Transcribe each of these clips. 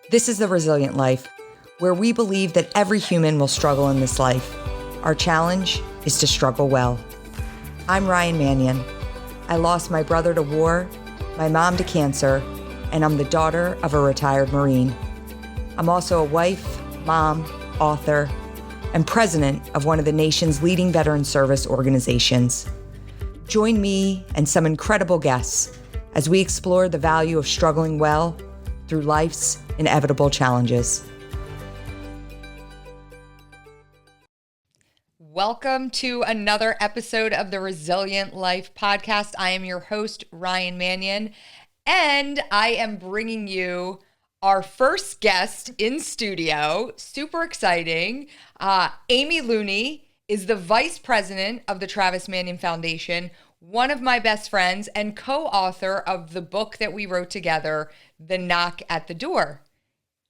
This is The Resilient Life, where we believe that every human will struggle in this life. Our challenge is to struggle well. I'm Ryan Manion. I lost my brother to war, my mom to cancer, and I'm the daughter of a retired Marine. I'm also a wife, mom, author, and president of one of the nation's leading veteran service organizations. Join me and some incredible guests as we explore the value of struggling well through life's inevitable challenges. Welcome to another episode of the Resilient Life podcast. I am your host, Ryan Manion, and I am bringing you our first guest in studio. Super exciting. Amy Looney is the vice president of the Travis Manion Foundation, one of my best friends, and co-author of the book that we wrote together, The Knock at the Door.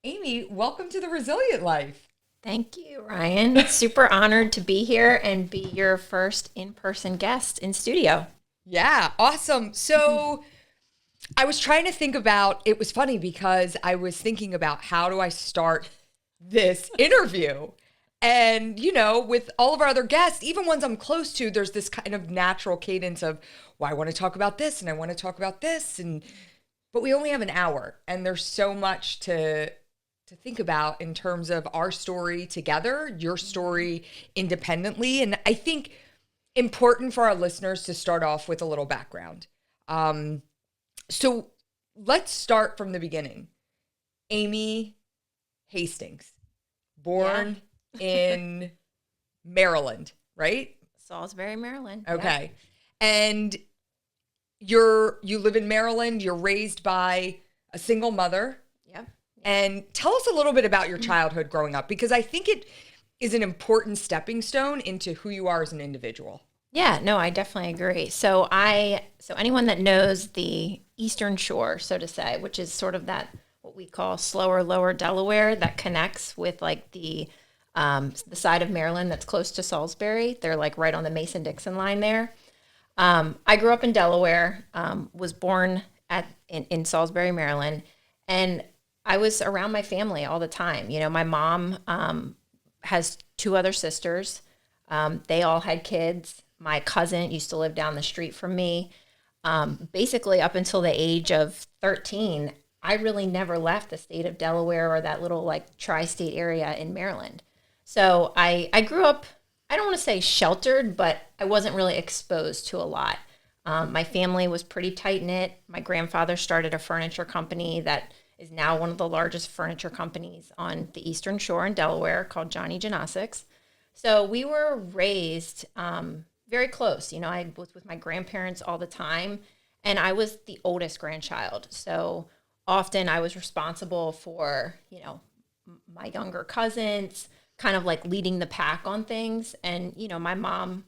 Amy, welcome to the Resilient Life. Thank you, Ryan. Super honored to be here and be your first in-person guest in studio. Yeah, awesome. So I was trying to think about, it was funny because I was thinking about how do I start this interview? And, you know, with all of our other guests, even ones I'm close to, there's this kind of natural cadence of, well, I want to talk about this and I want to talk about this. But we only have an hour and there's so much to think about in terms of our story together, your story independently. And I think important for our listeners to start off with a little background. So let's start from the beginning. Amy Hastings, born in Maryland, right? Salisbury, Maryland. Okay. Yeah. And you live in Maryland, you're raised by a single mother. Yep. And tell us a little bit about your childhood growing up, because I think it is an important stepping stone into who you are as an individual. Yeah, no, I definitely agree. So anyone that knows the Eastern Shore, so to say, which is sort of that, what we call slower, lower Delaware that connects with like the side of Maryland that's close to Salisbury. They're like right on the Mason-Dixon line there. I grew up in Delaware, was born in Salisbury, Maryland, and I was around my family all the time. You know, my mom has two other sisters. They all had kids. My cousin used to live down the street from me. Basically, up until the age of 13, I really never left the state of Delaware or that little like tri-state area in Maryland. So I grew up, I don't want to say sheltered, but I wasn't really exposed to a lot. My family was pretty tight-knit. My grandfather started a furniture company that is now one of the largest furniture companies on the Eastern Shore in Delaware, called Johnny Janasics. So we were raised very close. You know, I was with my grandparents all the time, and I was the oldest grandchild. So often I was responsible for, you know, my younger cousins, kind of like leading the pack on things. And, you know, my mom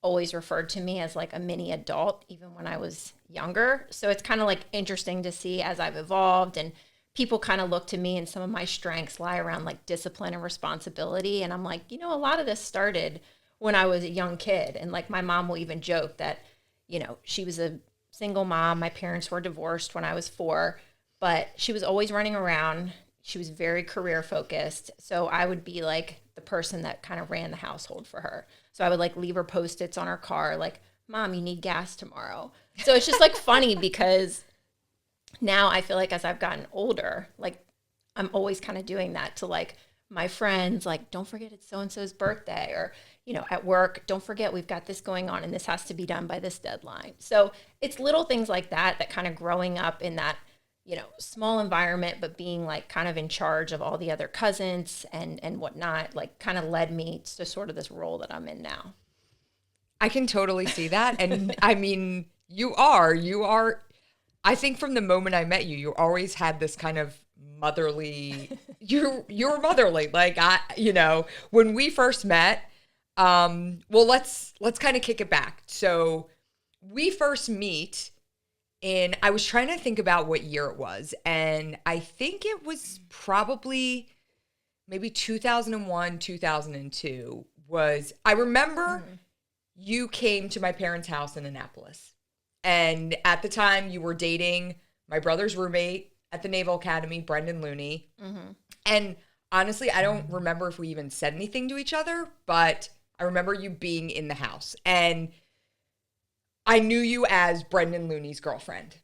always referred to me as like a mini adult, even when I was younger. So it's kind of like interesting to see as I've evolved, and people kind of look to me, and some of my strengths lie around like discipline and responsibility. And I'm like, you know, a lot of this started when I was a young kid. And like my mom will even joke that, you know, she was a single mom. My parents were divorced when I was 4, but she was always running around. She was very career focused. So I would be like the person that kind of ran the household for her. So I would like leave her Post-its on her car, like, Mom, you need gas tomorrow. So it's just like funny because now I feel like as I've gotten older, like I'm always kind of doing that to like my friends, like, don't forget it's so-and-so's birthday, or, you know, at work, don't forget we've got this going on and this has to be done by this deadline. So it's little things like that kind of growing up in that, you know, small environment, but being like kind of in charge of all the other cousins and whatnot, like kind of led me to sort of this role that I'm in now. I can totally see that. And I mean, you are, I think from the moment I met you, you always had this kind of motherly, you're motherly. Like you know, when we first met, well, let's kind of kick it back. So we first meet in, I was trying to think about what year it was. And I think it was probably maybe 2001, 2002 I remember you came to my parents' house in Annapolis. And at the time you were dating my brother's roommate at the Naval Academy, Brendan Looney. And honestly, I don't remember if we even said anything to each other, but I remember you being in the house. And I knew you as Brendan Looney's girlfriend.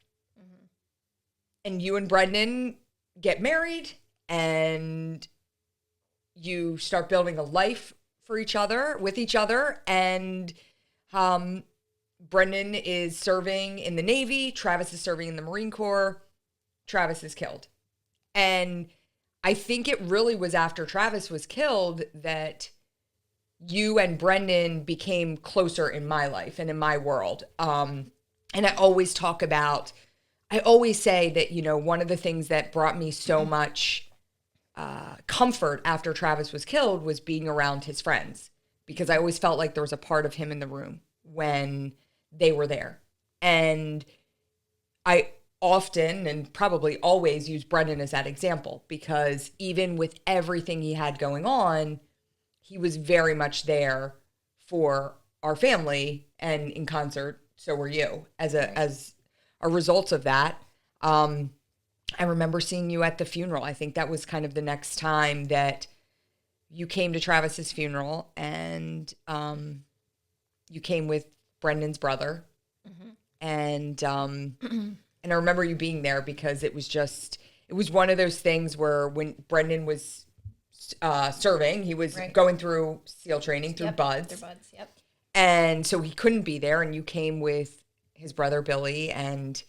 And you and Brendan get married, and you start building a life for each other, with each other. And Brendan is serving in the Navy. Travis is serving in the Marine Corps. Travis is killed. And I think it really was after Travis was killed that you and Brendan became closer in my life and in my world. And I always say that, you know, one of the things that brought me so much comfort after Travis was killed was being around his friends, because I always felt like there was a part of him in the room when they were there. And I often and probably always use Brendan as that example, because even with everything he had going on, he was very much there for our family, and in concert, so were you. As a result of that, I remember seeing you at the funeral. I think that was kind of the next time that you came to Travis's funeral, and you came with Brendan's brother. And I remember you being there because it was one of those things where when Brendan was serving, he was going through SEAL training through BUDS. And so he couldn't be there, and you came with his brother Billy, and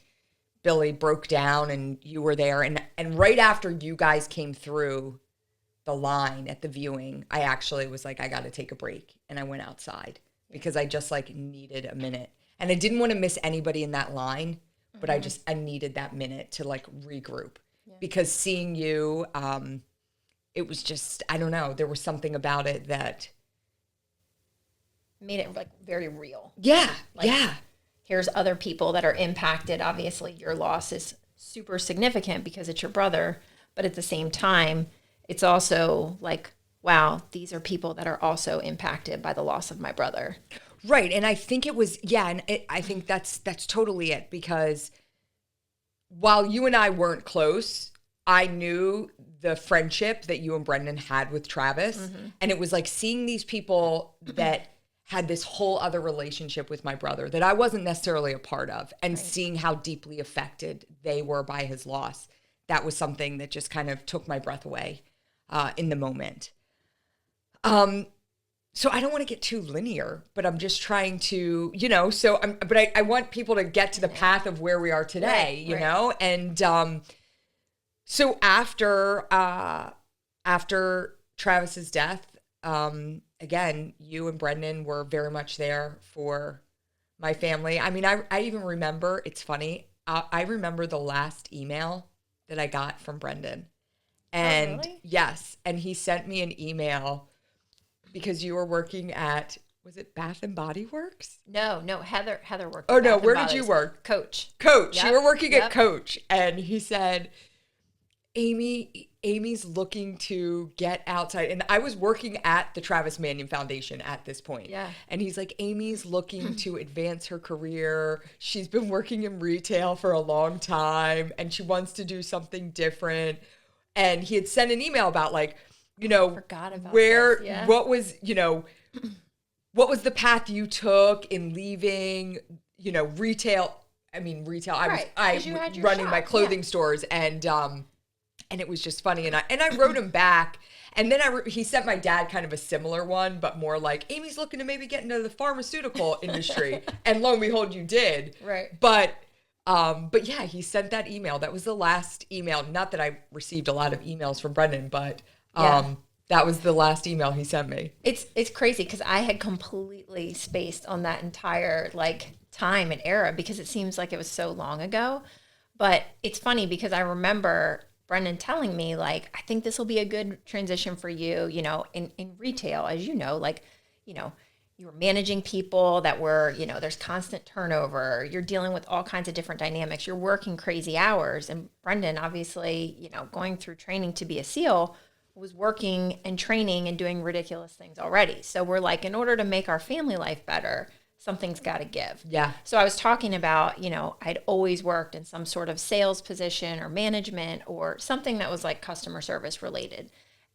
Billy broke down, and you were there. And right after you guys came through the line at the viewing, I actually was like, I got to take a break. And I went outside because I just like needed a minute. And I didn't want to miss anybody in that line, but I needed that minute to like regroup, because seeing you, it was just, I don't know, there was something about it that made it like very real. Yeah. Here's other people that are impacted. Obviously, your loss is super significant because it's your brother, but at the same time, it's also like, wow, these are people that are also impacted by the loss of my brother. Right. And I think it was, I think that's totally it, because while you and I weren't close, I knew the friendship that you and Brendan had with Travis. And it was like seeing these people that had this whole other relationship with my brother that I wasn't necessarily a part of, and seeing how deeply affected they were by his loss. That was something that just kind of took my breath away in the moment. So I don't want to get too linear, but I'm just trying to, you know, but I want people to get to the path of where we are today, you know? And so after Travis's death, again, you and Brendan were very much there for my family. I mean, I even remember, it's funny, I remember the last email that I got from Brendan. And really? Yes, and he sent me an email because you were working at, was it Bath and Body Works? No, Heather worked. Oh no, where did you work? Coach. Yep. You were working at Coach, and he said, Amy's looking to get outside. And I was working at the Travis Manion Foundation at this point. Yeah. And he's like, Amy's looking to advance her career. She's been working in retail for a long time, and she wants to do something different. And he had sent an email about like, you know, what was the path you took in leaving, you know, retail. I was running my clothing stores, and it was just funny. And I wrote him back, and then he sent my dad kind of a similar one, but more like, Amy's looking to maybe get into the pharmaceutical industry. And lo and behold, you did. Right. But yeah, he sent that email. That was the last email. Not that I received a lot of emails from Brendan, but that was the last email he sent me. It's crazy because I had completely spaced on that entire like time and era because it seems like it was so long ago. But it's funny because I remember Brendan telling me like, I think this will be a good transition for you, you know, in retail, as you know, like, you know, you were managing people that were, you know, there's constant turnover. You're dealing with all kinds of different dynamics. You're working crazy hours. And Brendan, obviously, you know, going through training to be a SEAL, was working and training and doing ridiculous things already. So we're like, in order to make our family life better, something's got to give. Yeah. So I was talking about, I'd always worked in some sort of sales position or management or something that was like customer service related.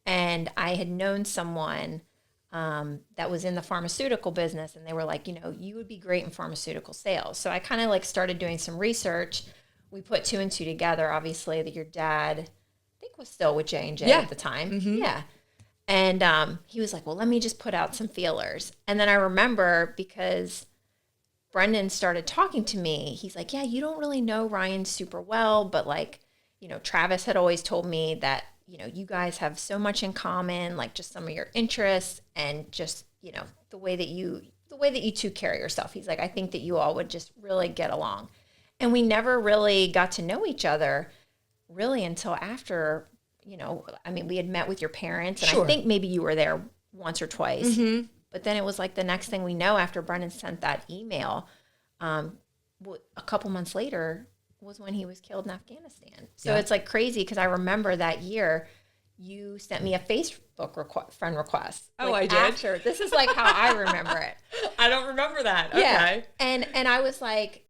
And I had known someone that was in the pharmaceutical business, and they were like, you would be great in pharmaceutical sales. So I kind of like started doing some research. We put two and two together, obviously, that your dad, I think, was still with J&J at the time. Mm-hmm. Yeah. And he was like, well, let me just put out some feelers. And then I remember, because Brendan started talking to me, he's like, yeah, you don't really know Ryan super well, but like, Travis had always told me that, you guys have so much in common, like just some of your interests and just, the way that you two carry yourself. He's like, I think that you all would just really get along. And we never really got to know each other really until after, we had met with your parents, and I think maybe you were there once or twice. Mm-hmm. But then it was like the next thing we know, after Brendan sent that email, a couple months later was when he was killed in Afghanistan. So it's like crazy, because I remember that year you sent me a Facebook friend request. Oh, like I did? After. This is like how I remember it. I don't remember that. Yeah. Okay. And I was like,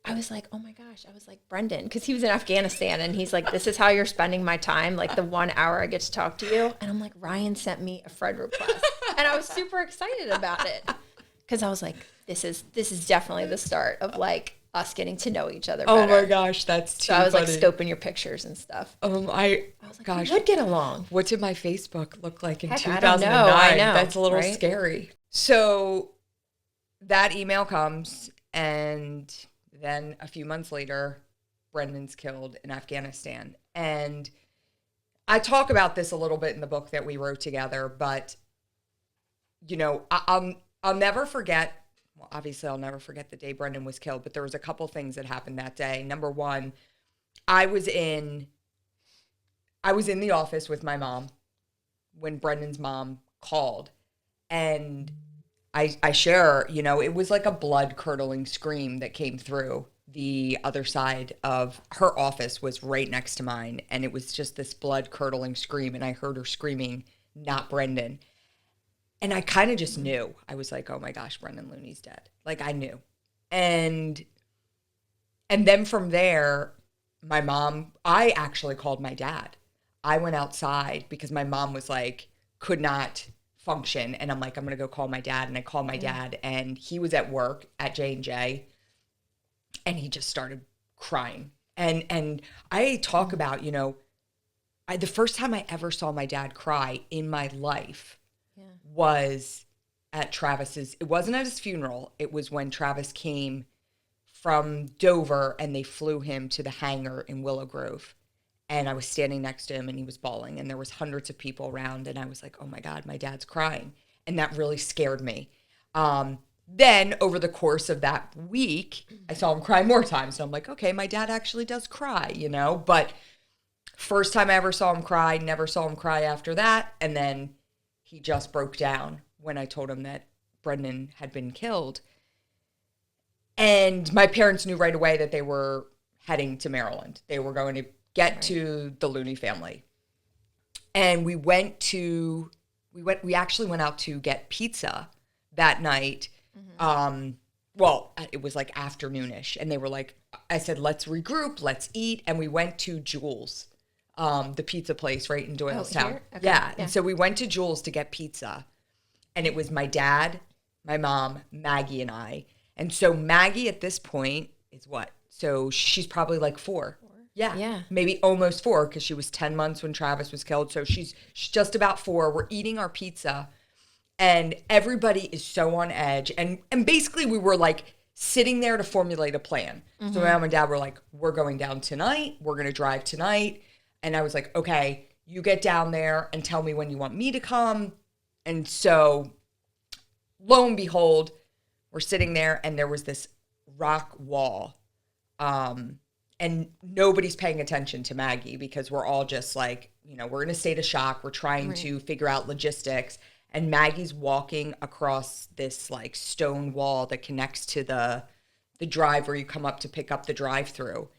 oh my gosh, I was like, Brendan, because he was in Afghanistan, and he's like, this is how you're spending my time, like the 1 hour I get to talk to you. And I'm like, Ryan sent me a friend request. And I was super excited about it, because I was like, this is definitely the start of like us getting to know each other better. Oh my gosh, that's too So I was funny. like scoping your pictures and stuff. I was like, gosh, we would get along. What did my Facebook look like in Heck, 2009? I know. That's a little Right? scary. So that email comes, and then a few months later, Brendan's killed in Afghanistan. And I talk about this a little bit in the book that we wrote together, but I'll never forget. Well, obviously, I'll never forget the day Brendan was killed, but there was a couple things that happened that day. Number one, I was in the office with my mom when Brendan's mom called, and I share, it was like a blood-curdling scream that came through. The other side of her office was right next to mine, and it was just this blood-curdling scream, and I heard her screaming, not Brendan. And I kind of just knew. I was like, oh my gosh, Brendan Looney's dead. Like, I knew. And then from there, I actually called my dad. I went outside because my mom was like, could not function. And I'm like, I'm going to go call my dad. And I called my dad, and he was at work at J&J, and he just started crying. And I talk about, the first time I ever saw my dad cry in my life was at Travis's. It wasn't at his funeral. It was when Travis came from Dover and they flew him to the hangar in Willow Grove. And I was standing next to him, and he was bawling, and there was hundreds of people around, and I was like, oh my God, my dad's crying. And that really scared me. Then over the course of that week, I saw him cry more times. So I'm like, okay, my dad actually does cry, but first time I ever saw him cry, never saw him cry after that. And then he just broke down when I told him that Brendan had been killed. And my parents knew right away that they were heading to Maryland. They were going to get to the Looney family. And we actually went out to get pizza that night. Mm-hmm. Well, it was like afternoonish, and they were like, I said, let's regroup, let's eat. And we went to Jules, the pizza place right in Doylestown. Okay. Yeah. And so we went to Jules to get pizza, and it was my dad, my mom, Maggie, and I. And so Maggie at this point is what? So she's probably like 4. Yeah. Maybe almost 4, because she was 10 months when Travis was killed. So she's just about 4. We're eating our pizza, and everybody is so on edge. And basically we were like sitting there to formulate a plan. Mm-hmm. So my mom and dad were like, we're going down tonight. We're going to drive tonight. And I was like, okay, you get down there and tell me when you want me to come. And so lo and behold, we're sitting there, and there was this rock wall. And nobody's paying attention to Maggie, because we're all just like, we're in a state of shock. We're trying to figure out logistics. And Maggie's walking across this like stone wall that connects to the drive where you come up to pick up the drive-through.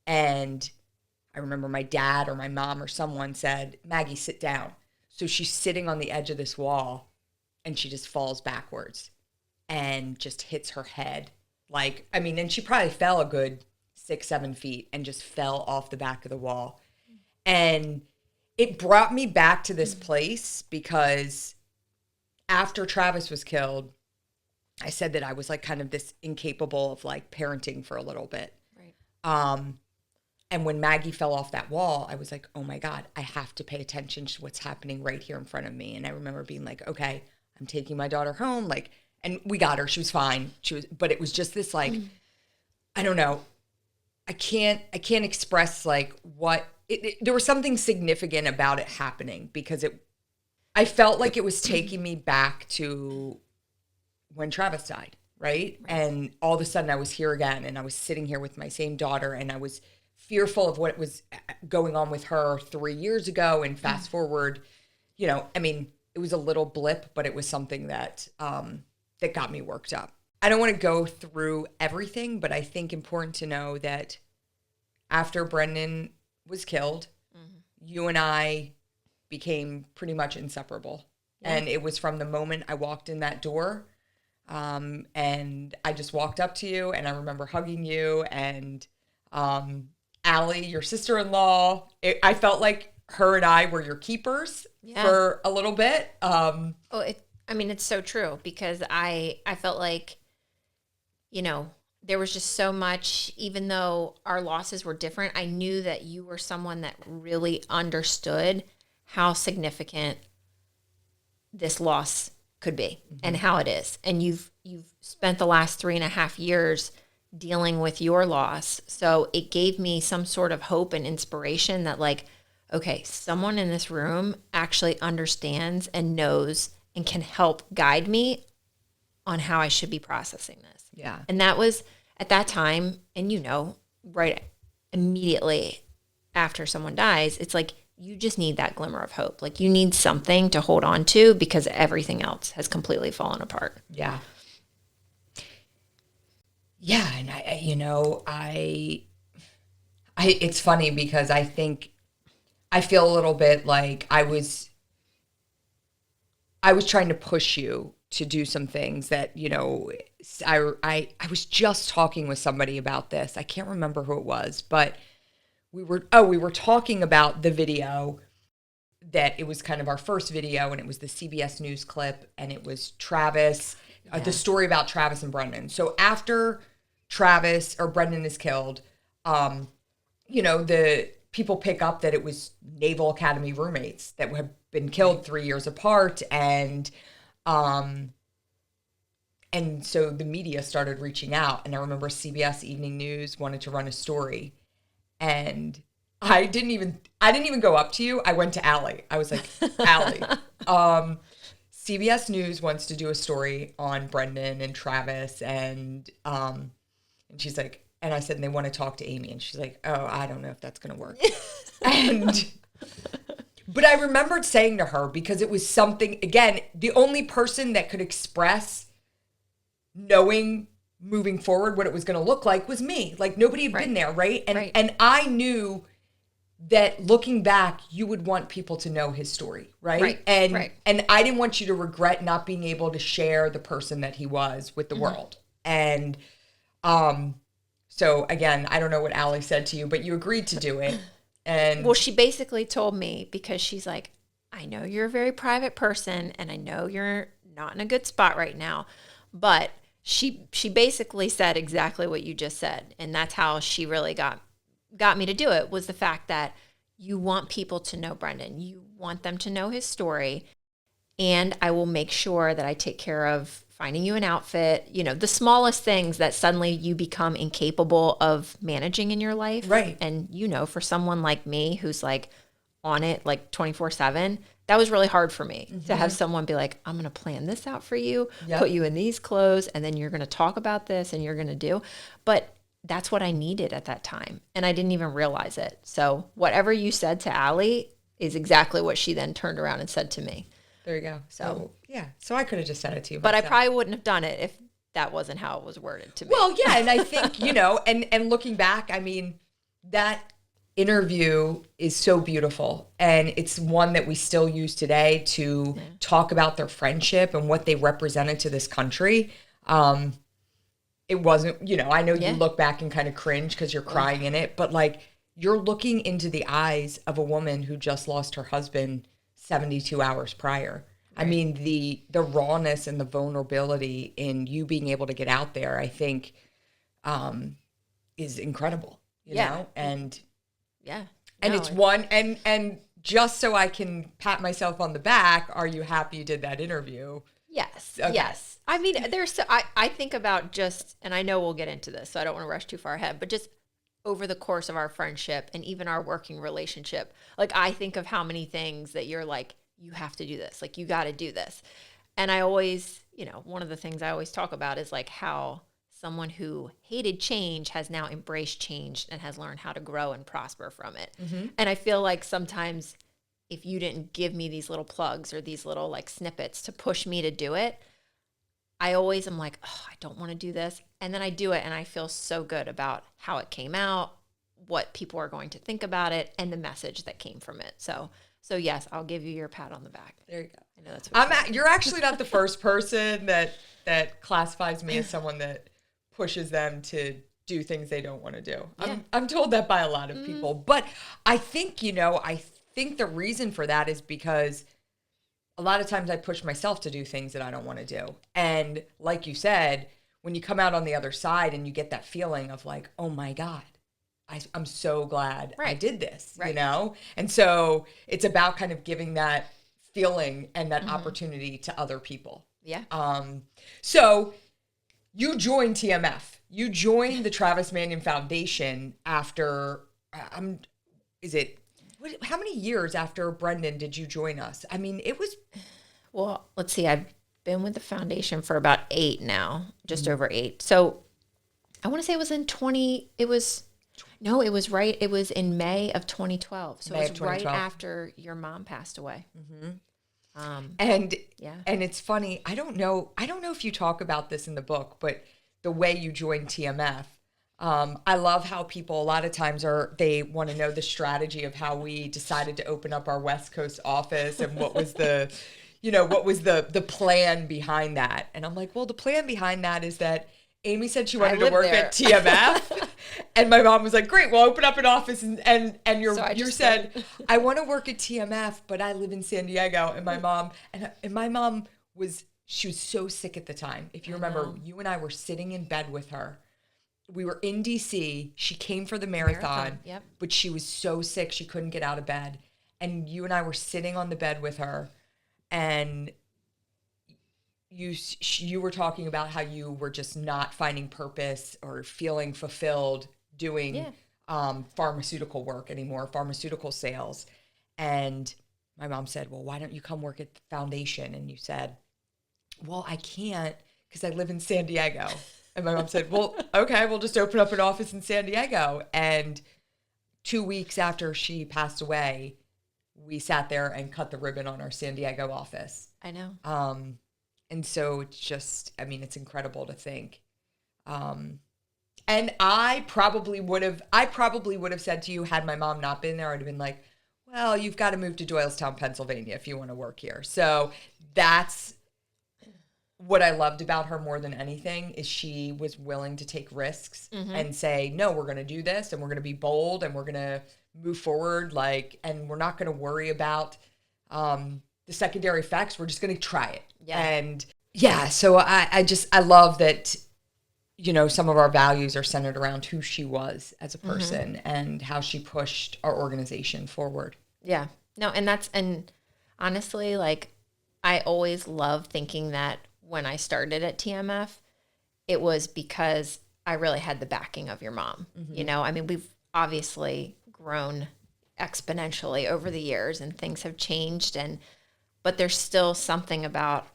And I remember my dad or my mom or someone said, Maggie, sit down. So she's sitting on the edge of this wall, and she just falls backwards. and just hits her head. Like, I mean, and she probably fell a good 6-7 feet and just fell off the back of the wall. And it brought me back to this place because after Travis was killed, I said that I was like kind of this incapable of like parenting for a little bit. Right. And when Maggie fell off that wall, I was like, oh my God, I have to pay attention to what's happening right here in front of me. And I remember being like, okay, I'm taking my daughter home. Like, and we got her. She was fine. But it was just this like, I don't know. I can't express like what there was something significant about it happening because I felt like it was taking me back to when Travis died, right? And all of a sudden I was here again and I was sitting here with my same daughter and I was fearful of what was going on with her 3 years ago. And fast forward, you know, I mean, it was a little blip, but it was something that that got me worked up. I don't want to go through everything, but I think important to know that after Brendan was killed, you and I became pretty much inseparable. Yeah. And it was from the moment I walked in that door, and I just walked up to you, and I remember hugging you, and Allie, your sister-in-law, I felt like her and I were your keepers for a little bit. It's so true because I felt like, you know, there was just so much, even though our losses were different, I knew that you were someone that really understood how significant this loss could be and how it is. And you've spent the last 3.5 years dealing with your loss. So it gave me some sort of hope and inspiration that like, okay, someone in this room actually understands and knows and can help guide me on how I should be processing this. Yeah. And that was at that time, and you know, right immediately after someone dies, it's like you just need that glimmer of hope. Like you need something to hold on to because everything else has completely fallen apart. Yeah. Yeah. And it's funny because I think I feel a little bit like I was trying to push you to do some things that, you know, I was just talking with somebody about this. I can't remember who it was, but we were talking about the video that it was kind of our first video and it was the CBS News clip and it was Travis, the story about Travis and Brendan. So after Travis or Brendan is killed, you know, the people pick up that it was Naval Academy roommates that had been killed 3 years apart. And so the media started reaching out, and I remember CBS Evening News wanted to run a story, and I didn't even go up to you. I went to Allie. I was like, Allie, CBS News wants to do a story on Brendan and Travis, and she's like, and I said, and they want to talk to Amy, and she's like, oh, I don't know if that's gonna work. But I remembered saying to her, because it was something, again, the only person that could express knowing moving forward what it was going to look like was me. Like nobody had been there, right? And I knew that looking back, you would want people to know his story, right? And I didn't want you to regret not being able to share the person that he was with the world. And so again, I don't know what Allie said to you, but you agreed to do it. And well, she basically told me, because she's like, I know you're a very private person and I know you're not in a good spot right now, but she basically said exactly what you just said. And that's how she really got me to do it, was the fact that you want people to know Brendan. You want them to know his story. And I will make sure that I take care of finding you an outfit, you know, the smallest things that suddenly you become incapable of managing in your life. Right. And, you know, for someone like me who's like on it like 24/7, that was really hard for me to have someone be like, I'm going to plan this out for you, put you in these clothes, and then you're going to talk about this and you're going to do. But that's what I needed at that time. And I didn't even realize it. So whatever you said to Allie is exactly what she then turned around and said to me. There you go. So yeah. So I could have just said it to you. But myself. I probably wouldn't have done it if that wasn't how it was worded to me. Well, yeah. And I think, you know, and looking back, I mean, that interview is so beautiful. And it's one that we still use today to talk about their friendship and what they represented to this country. It wasn't, I know Yeah. you look back and kind of cringe because you're crying in it, but like you're looking into the eyes of a woman who just lost her husband 72 hours prior. Right. I mean, the rawness and the vulnerability in you being able to get out there, I think, is incredible, you know? And it's one, and just so I can pat myself on the back, are you happy you did that interview? Yes. Okay. Yes. I mean, I think about just, and I know we'll get into this, so I don't want to rush too far ahead, but just over the course of our friendship and even our working relationship, like I think of how many things that you're like, you have to do this, like you got to do this. And I always, one of the things I always talk about is like how someone who hated change has now embraced change and has learned how to grow and prosper from it. Mm-hmm. And I feel like sometimes if you didn't give me these little plugs or these little like snippets to push me to do it, I always am like, oh, I don't want to do this. And then I do it and I feel so good about how it came out, what people are going to think about it, and the message that came from it. So yes, I'll give you your pat on the back. There you go. I know that's what you're actually not the first person that classifies me as someone that pushes them to do things they don't want to do. Yeah. I'm told that by a lot of people. But I think, I think the reason for that is because a lot of times I push myself to do things that I don't want to do. And like you said, when you come out on the other side and you get that feeling of like, oh my God, I'm so glad I did this, And so it's about kind of giving that feeling and that opportunity to other people. Yeah. So you joined TMF. You joined the Travis Manion Foundation after, how many years after Brendan did you join us? I mean, it was... Well, let's see. I've been with the foundation for about 8 now, just over 8. So I want to say it was it was in May of 2012. So it was right after your mom passed away. Mm-hmm. And it's funny. I don't know if you talk about this in the book, but the way you joined TMF, I love how people a lot of times they want to know the strategy of how we decided to open up our West Coast office and what was the, what was the plan behind that. And I'm like, well, the plan behind that is that Amy said she wanted to work at TMF, and my mom was like, great, we'll open up an office. And you said, I want to work at TMF, but I live in San Diego. And my mom she was so sick at the time. If you remember, you and I were sitting in bed with her. We were in DC. She came for the marathon, yep. But she was so sick she couldn't get out of bed. And you and I were sitting on the bed with her, and you were talking about how you were just not finding purpose or feeling fulfilled doing pharmaceutical work anymore, pharmaceutical sales. And my mom said, well, why don't you come work at the foundation? And you said, well, I can't because I live in San Diego. And my mom said, well, okay, we'll just open up an office in San Diego. And 2 weeks after she passed away, we sat there and cut the ribbon on our San Diego office. I know. And so it's just, it's incredible to think. And I probably would have said to you, had my mom not been there, I'd have been like, well, you've got to move to Doylestown, Pennsylvania if you want to work here. So that's what I loved about her more than anything is she was willing to take risks and say, no, we're going to do this and we're going to be bold and we're going to move forward. And we're not going to worry about the secondary effects. We're just going to try it. Yeah. And so I love that, some of our values are centered around who she was as a person and how she pushed our organization forward. Yeah. No, and honestly, like I always love thinking that when I started at TMF, it was because I really had the backing of your mom. We've obviously grown exponentially over the years and things have changed but there's still something about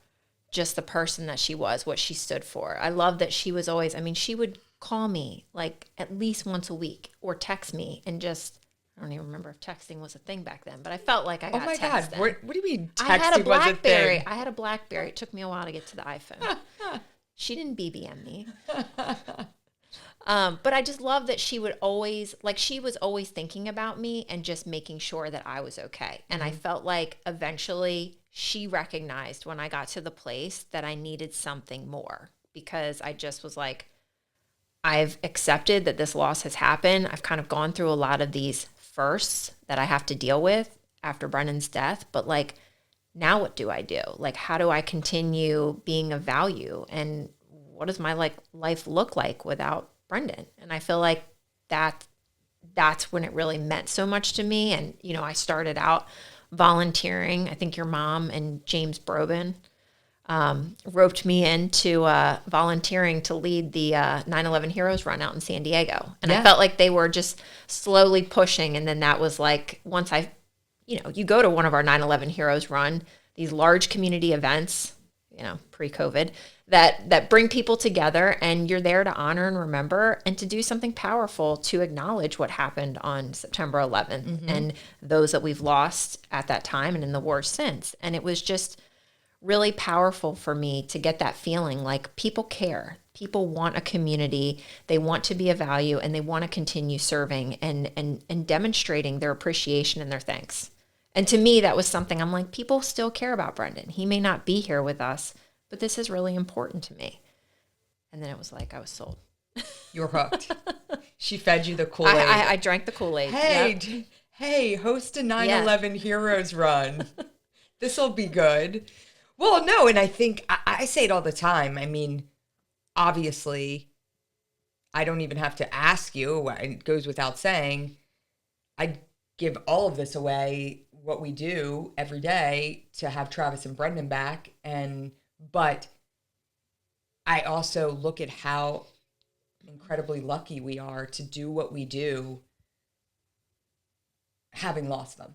just the person that she was, what she stood for. I love that she was always, she would call me like at least once a week or text me and just, I don't even remember if texting was a thing back then, but I felt like I got text. Oh my God. What do you mean texting I had a BlackBerry. was a thing? I had a BlackBerry. It took me a while to get to the iPhone. She didn't BBM me. But I just love that she was always thinking about me and just making sure that I was okay. And I felt like eventually she recognized when I got to the place that I needed something more. because I just was like, I've accepted that this loss has happened. I've kind of gone through a lot of these firsts that I have to deal with after Brendan's death. But like, now what do I do? Like, how do I continue being of value? And what does my life look like without Brendan? And I feel like that's when it really meant so much to me. And, you know, I started out volunteering. I think your mom and James Brobin roped me into volunteering to lead the 9/11 Heroes Run out in San Diego. And I felt like they were just slowly pushing. And then that was like, once you go to one of our 9/11 Heroes Run, these large community events, you know, pre-COVID, that bring people together, and you're there to honor and remember and to do something powerful to acknowledge what happened on September 11th and those that we've lost at that time and in the war since. And it was just really powerful for me to get that feeling like people care. People want a community. They want to be of value, and they want to continue serving and demonstrating their appreciation and their thanks. And to me, that was something I'm like, people still care about Brendan. He may not be here with us, but this is really important to me. And then it was like I was sold. You were hooked. She fed you the Kool-Aid. I drank the Kool-Aid. Hey, host a 9/11 Heroes Run. This will be good. Well, no, and I think I say it all the time. I mean, obviously, I don't even have to ask you. It goes without saying. I give all of this away, what we do every day, to have Travis and Brendan back. But I also look at how incredibly lucky we are to do what we do, having lost them,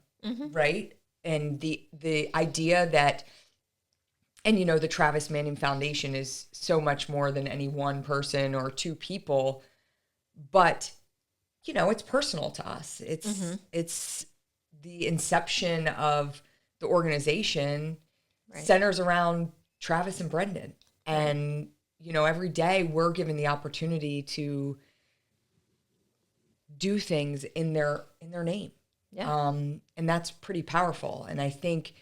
right? And the idea that, and you know, the Travis Manion Foundation is so much more than any one person or two people, but you know, it's personal to us. It's the inception of the organization centers around Travis and Brendan. And, you know, every day we're given the opportunity to do things in their name. Yeah. And that's pretty powerful. And I think,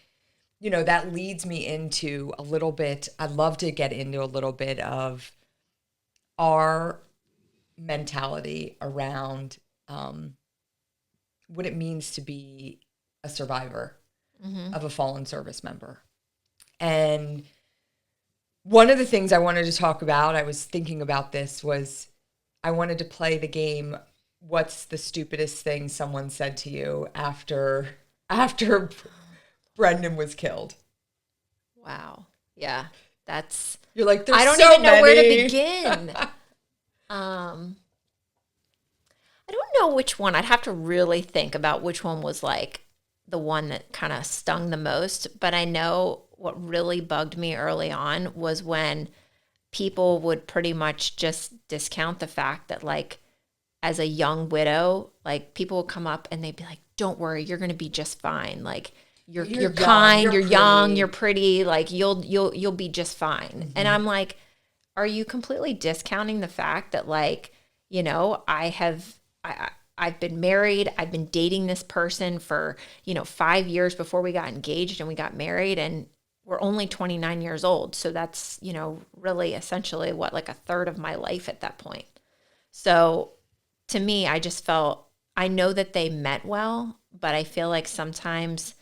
you know, that leads me into a little bit, I'd love to get into a little bit of our mentality around what it means to be a survivor of a fallen service member. And one of the things I wanted to talk about, I was thinking about this, was I wanted to play the game, what's the stupidest thing someone said to you after Brendan was killed? Wow. Yeah. That's, you're like, there's I don't so even know where to many. begin. I don't know which one. I'd have to really think about which one was like the one that kind of stung the most. But I know what really bugged me early on was when people would pretty much just discount the fact that, like, as a young widow, like, people would come up and they'd be like, don't worry, you're going to be just fine. Like, you're young, kind, you're young, you're pretty, like, you'll be just fine. And I'm like, are you completely discounting the fact that, like, you know, I've been married, I've been dating this person for, 5 years before we got engaged and we got married, and we're only 29 years old. So that's, really essentially like a third of my life at that point. So to me, I just felt, I know that they meant well, but I feel like sometimes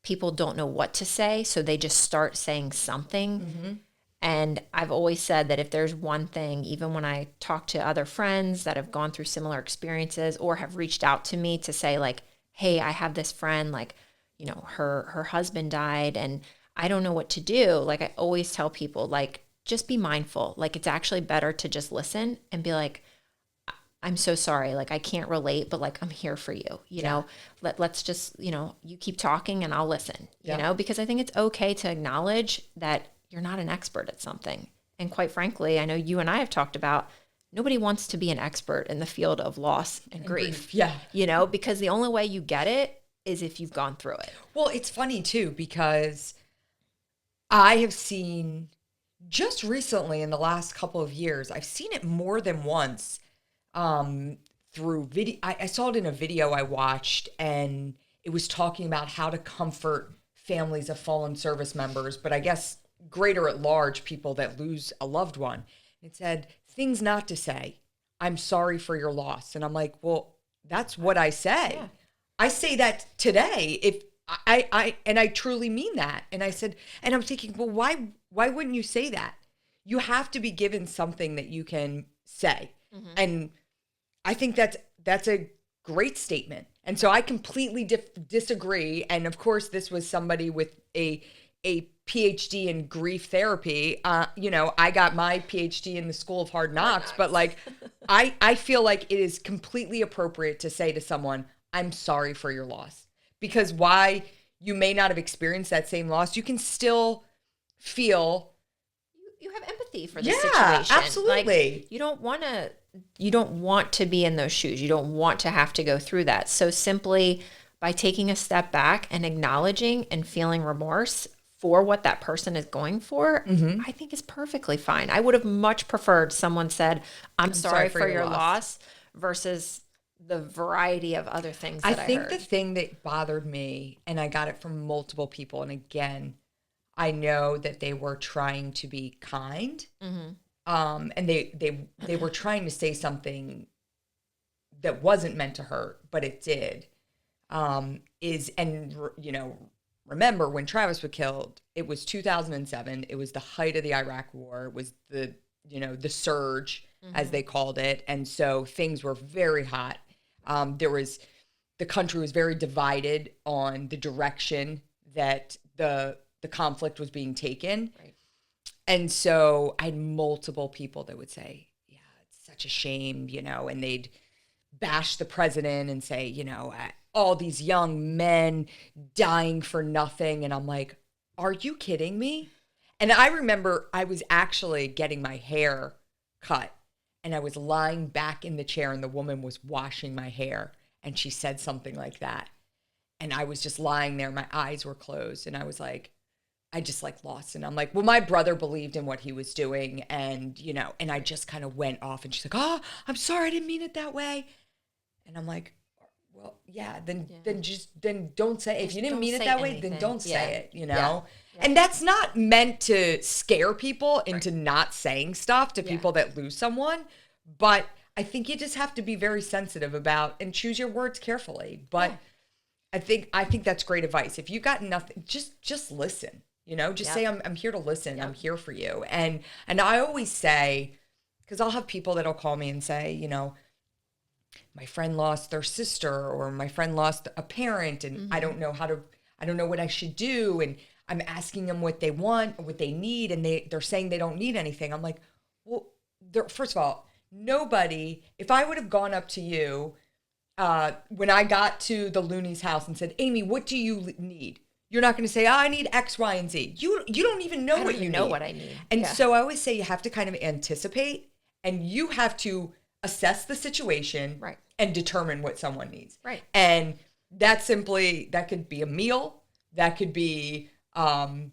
people don't know what to say. So they just start saying something. And I've always said that if there's one thing, even when I talk to other friends that have gone through similar experiences or have reached out to me to say, like, hey, I have this friend, like, her husband died and I don't know what to do. Like, I always tell people, like, just be mindful. Like, it's actually better to just listen and be like, I'm so sorry. Like, I can't relate, but, like, I'm here for you. You know, let's just, you keep talking and I'll listen, because I think it's okay to acknowledge that you're not an expert at something. And quite frankly, I know you and I have talked about, nobody wants to be an expert in the field of loss and grief. Yeah. Because the only way you get it is if you've gone through it. Well, it's funny too, because I have seen just recently in the last couple of years, I've seen it more than once through video. I saw it in a video I watched, and it was talking about how to comfort families of fallen service members. But I guess, greater at large, people that lose a loved one. It said, things not to say. I'm sorry for your loss. And I'm like, well, that's what I say. Yeah. I say that today. If I truly mean that. And I said, and I'm thinking, well, why wouldn't you say that? You have to be given something that you can say. And I think that's a great statement. And so I completely disagree. And of course, this was somebody with a PhD in grief therapy. I got my PhD in the School of Hard Knocks, but like, I feel like it is completely appropriate to say to someone, I'm sorry for your loss, because why you may not have experienced that same loss, you can still feel. You have empathy for the situation. Absolutely. Like, you don't want to be in those shoes. You don't want to have to go through that. So simply by taking a step back and acknowledging and feeling remorse for what that person is going for, I think is perfectly fine. I would have much preferred someone said, I'm sorry for your loss versus the variety of other things that I think heard. the thing that bothered me, and I got it from multiple people, and again, I know that they were trying to be kind, and they were trying to say something that wasn't meant to hurt, but it did. Remember when Travis was killed, it was 2007. It was the height of the Iraq War. It was the surge, as they called it. And so things were very hot. The country was very divided on the direction that the conflict was being taken. Right. And so I had multiple people that would say, yeah, it's such a shame, and they'd bash the president and say, all these young men dying for nothing. And I'm like, are you kidding me? And I remember I was actually getting my hair cut and I was lying back in the chair and the woman was washing my hair and she said something like that. And I was just lying there. My eyes were closed and I was like, I just like lost. And I'm like, well, my brother believed in what he was doing. And, and I just kind of went off and she's like, oh, I'm sorry. I didn't mean it that way. And I'm like, well, yeah, then don't say it. If you didn't mean it that way, then don't say it, Yeah. Yeah. And that's not meant to scare people into not saying stuff to people that lose someone. But I think you just have to be very sensitive about and choose your words carefully. But I think that's great advice. If you got nothing, just listen, just say, I'm here to listen. I'm here for you. And I always say, because I'll have people that'll call me and say, my friend lost their sister or my friend lost a parent and I don't know what I should do. And I'm asking them what they want, what they need. And they're saying they don't need anything. I'm like, well, first of all, nobody, if I would have gone up to you when I got to the Looney's house and said, Amy, what do you need? You're not going to say, I need X, Y, and Z. You don't even know what you need. What I need. And so I always say you have to kind of anticipate and you have to assess the situation and determine what someone needs. Right. And that could be a meal. That could be, mowing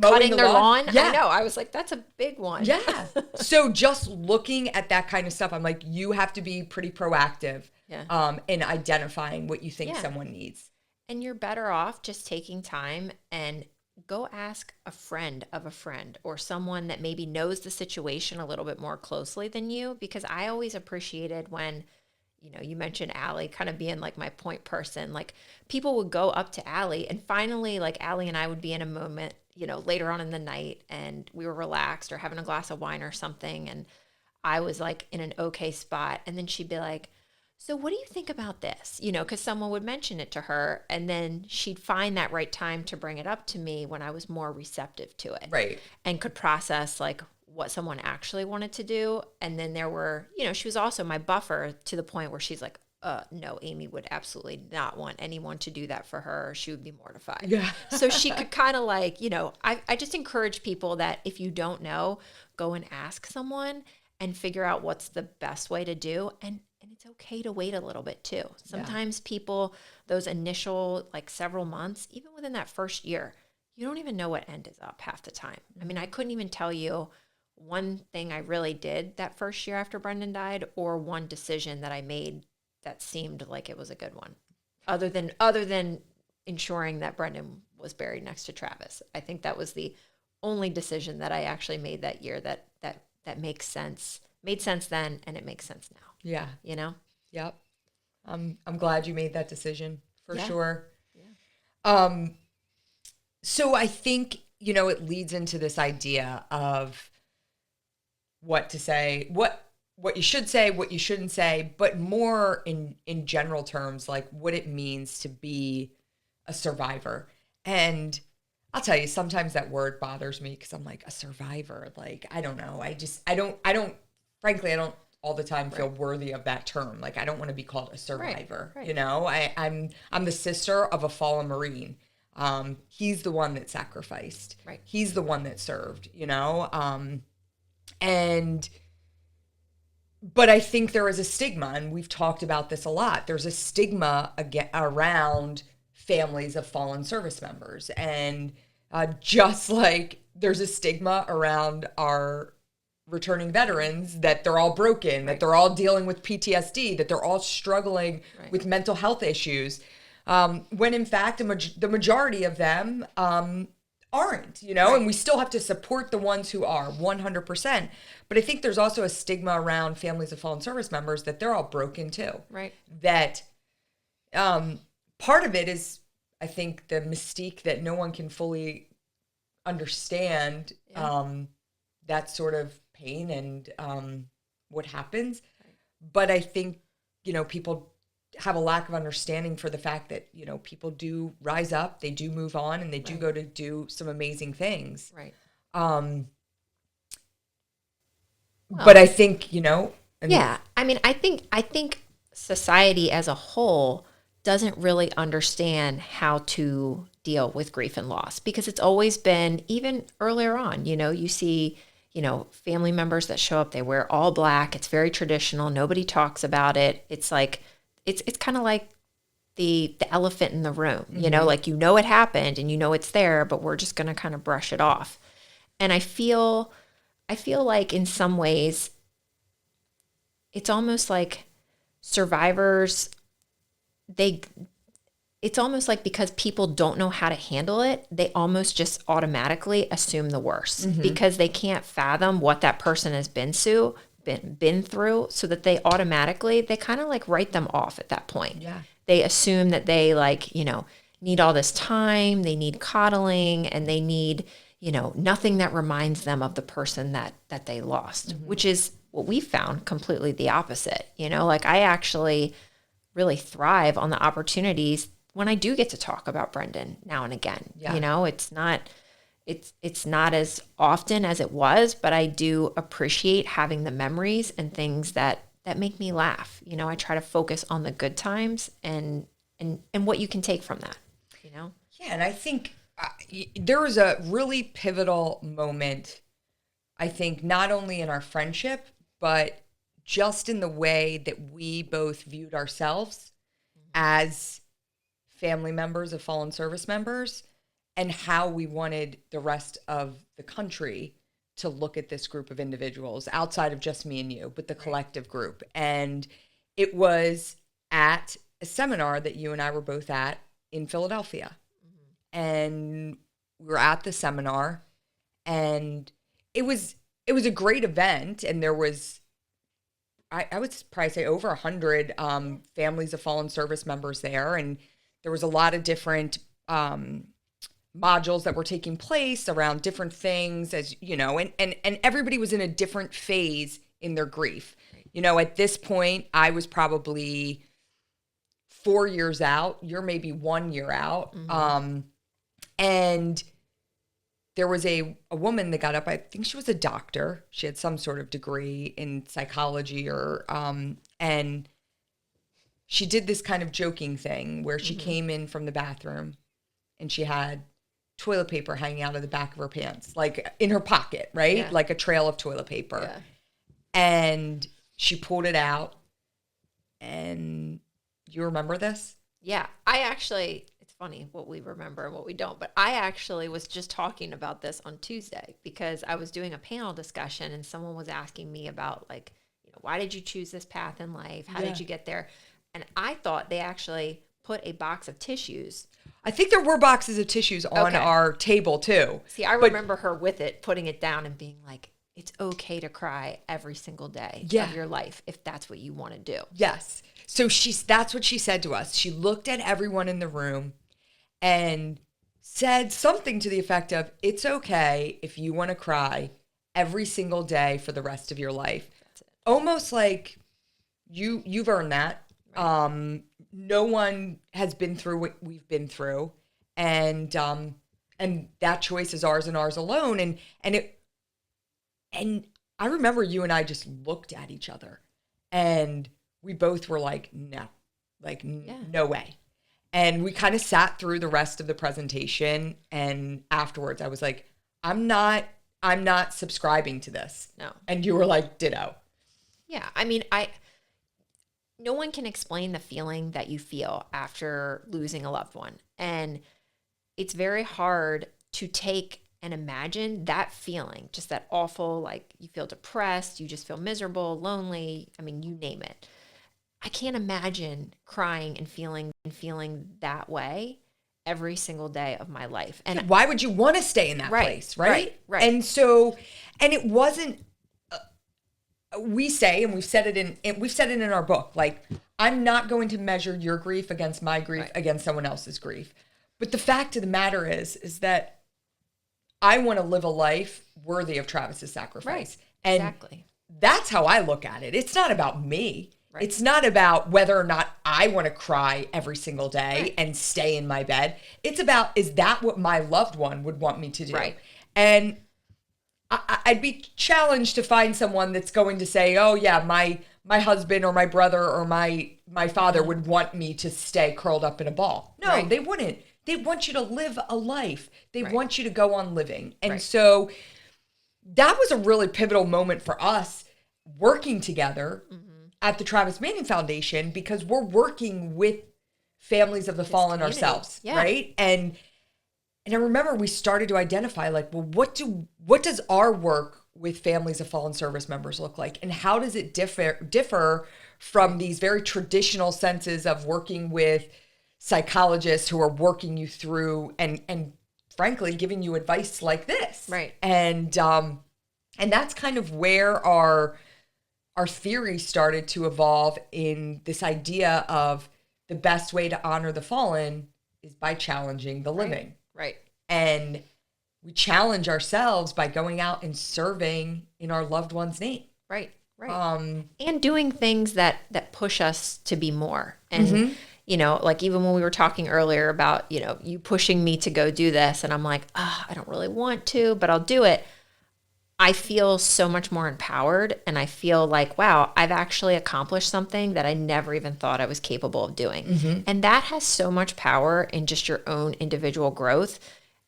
cutting their lawn. Yeah. I know. I was like, that's a big one. Yeah. So just looking at that kind of stuff, I'm like, you have to be pretty proactive in identifying what you think someone needs. And you're better off just taking time and go ask a friend of a friend or someone that maybe knows the situation a little bit more closely than you, because I always appreciated when, you mentioned Allie kind of being like my point person, like people would go up to Allie and finally like Allie and I would be in a moment, later on in the night and we were relaxed or having a glass of wine or something. And I was like in an okay spot. And then she'd be like, so what do you think about this? Because someone would mention it to her and then she'd find that right time to bring it up to me when I was more receptive to it. Right. And could process like what someone actually wanted to do. And then there were, she was also my buffer to the point where she's like, no, Amy would absolutely not want anyone to do that for her. She would be mortified. Yeah. So she could kind of like, I just encourage people that if you don't know, go and ask someone and figure out what's the best way to do. And it's okay to wait a little bit too. Sometimes people, those initial like several months, even within that first year, you don't even know what end is up half the time. I mean, I couldn't even tell you one thing I really did that first year after Brendan died or one decision that I made that seemed like it was a good one. Other than ensuring that Brendan was buried next to Travis. I think that was the only decision that I actually made that year that makes sense. Made sense then, and it makes sense now. Yeah. You know? Yep. I'm glad you made that decision for sure. Yeah. So I think, it leads into this idea of what to say, what you should say, what you shouldn't say, but more in general terms, like what it means to be a survivor. And I'll tell you, sometimes that word bothers me because I'm like, a survivor. Like, I don't know. Frankly, I don't all the time feel worthy of that term. Like, I don't want to be called a survivor. Right. I'm the sister of a fallen Marine. He's the one that sacrificed. Right. He's the one that served, but I think there is a stigma, and we've talked about this a lot. There's a stigma around families of fallen service members. And just like there's a stigma around our returning veterans that they're all broken, that they're all dealing with PTSD, that they're all struggling with mental health issues, when in fact the majority of them aren't, and we still have to support the ones who are 100%. But I think there's also a stigma around families of fallen service members that they're all broken too. Right. That part of it is, I think, the mystique that no one can fully understand that sort of pain and what happens. Right. But I think, people have a lack of understanding for the fact that, people do rise up, they do move on, and they do go to do some amazing things. Right. But I think, I think society as a whole doesn't really understand how to deal with grief and loss, because it's always been, even earlier on, you see, family members that show up, they wear all black. It's very traditional. Nobody talks about it. It's like, it's kind of like the elephant in the room, like, it happened and it's there, but we're just going to kind of brush it off. And I feel like in some ways it's almost like survivors, it's almost like because people don't know how to handle it, they almost just automatically assume the worst because they can't fathom what that person has been through, so that they kind of like write them off at that point. Yeah. They assume that they need all this time, they need coddling, and they need, nothing that reminds them of the person that they lost, which is what we found completely the opposite. I actually really thrive on the opportunities when I do get to talk about Brendan now and again. Yeah. It's not as often as it was, but I do appreciate having the memories and things that make me laugh. I try to focus on the good times and what you can take from that, Yeah, and I think there was a really pivotal moment, I think, not only in our friendship, but just in the way that we both viewed ourselves as family members of fallen service members, and how we wanted the rest of the country to look at this group of individuals outside of just me and you, but the collective group. And it was at a seminar that you and I were both at in Philadelphia. And we were at the seminar, and it was a great event. And there was, I would probably say, over 100 families of fallen service members there. And there was a lot of different modules that were taking place around different things, as and everybody was in a different phase in their grief. At this point, I was probably 4 years out. You're maybe 1 year out. And there was a woman that got up. I think she was a doctor. She had some sort of degree in psychology and she did this kind of joking thing where she came in from the bathroom and she had toilet paper hanging out of the back of her pants, like in her pocket, right? Yeah. Like a trail of toilet paper. Yeah. And she pulled it out. And you remember this? Yeah. It's funny what we remember and what we don't, but I actually was just talking about this on Tuesday because I was doing a panel discussion and someone was asking me about why did you choose this path in life? How did you get there? And I thought they actually put a box of tissues. I think there were boxes of tissues on our table too. See, I remember her with it, putting it down and being like, it's okay to cry every single day of your life if that's what you want to do. Yes. So that's what she said to us. She looked at everyone in the room and said something to the effect of, it's okay if you want to cry every single day for the rest of your life. That's it. Almost like you've earned that. Right. No one has been through what we've been through, and that choice is ours and ours alone. And I remember you and I just looked at each other, and we both were like, no, no way. And we kind of sat through the rest of the presentation, and afterwards I was like, I'm not subscribing to this. No. And you were like, ditto. Yeah. I mean, no one can explain the feeling that you feel after losing a loved one. And it's very hard to take and imagine that feeling, just that awful, like you feel depressed, you just feel miserable, lonely. I mean, you name it. I can't imagine crying and feeling that way every single day of my life. And why would you want to stay in that place, right? Right. And so, and it wasn't, we say, and we've said it in our book, like, I'm not going to measure your grief against my grief against someone else's grief. But the fact of the matter is that I want to live a life worthy of Travis's sacrifice. Right. And exactly. That's how I look at it. It's not about me. Right. It's not about whether or not I want to cry every single day and stay in my bed. It's about, is that what my loved one would want me to do? Right. And I'd be challenged to find someone that's going to say, oh yeah, my husband or my brother or my father would want me to stay curled up in a ball. No, they wouldn't. They want you to live a life. They want you to go on living. And so that was a really pivotal moment for us working together at the Travis Manion Foundation, because we're working with families of the fallen ourselves, right? And I remember we started to identify, like, well, what does our work with families of fallen service members look like? And how does it differ from these very traditional senses of working with psychologists who are working you through and frankly giving you advice like this? Right. And that's kind of where our theory started to evolve, in this idea of the best way to honor the fallen is by challenging the living. Right. And we challenge ourselves by going out and serving in our loved one's name. Right. And doing things that push us to be more. And, you know, like even when we were talking earlier about, you know, you pushing me to go do this, and I'm like, I don't really want to, but I'll do it. I feel so much more empowered, and I feel like, wow, I've actually accomplished something that I never even thought I was capable of doing. And that has so much power in just your own individual growth.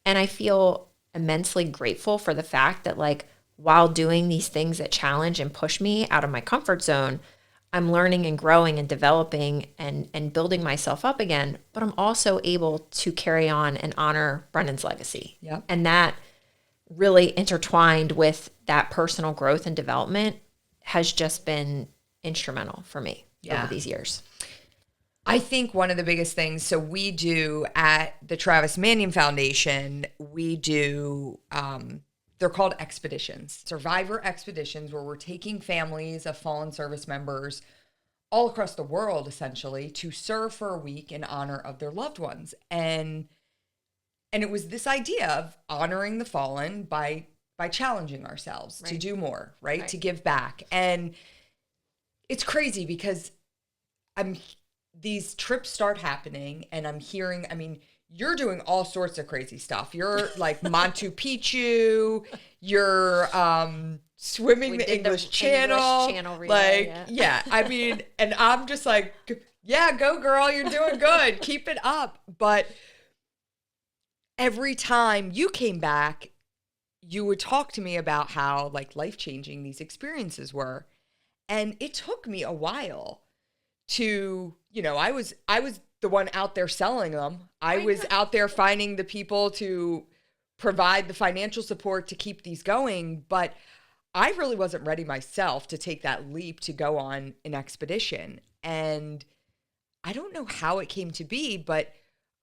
And I feel immensely grateful for the fact that, like, while doing these things that challenge and push me out of my comfort zone, I'm learning and growing and developing and building myself up again. But I'm also able to carry on and honor Brendan's legacy. Yep. And that really intertwined with that personal growth and development has just been instrumental for me over these years. I think one of the biggest things, so we do at the Travis Manion Foundation, we do, they're called expeditions, survivor expeditions, where we're taking families of fallen service members all across the world, essentially, to serve for a week in honor of their loved ones. And it was this idea of honoring the fallen by challenging ourselves to do more, right? To give back. And it's crazy because these trips start happening, and I'm hearing, I mean, you're doing all sorts of crazy stuff. You're like Machu Picchu, you're swimming the English Channel. Relay, I mean, and I'm just like, yeah, go girl, you're doing good. Keep it up. But every time you came back, you would talk to me about how, like, life-changing these experiences were. And it took me a while to, you know, I was the one out there selling them. I was out there finding the people to provide the financial support to keep these going. But I really wasn't ready myself to take that leap to go on an expedition. And I don't know how it came to be, but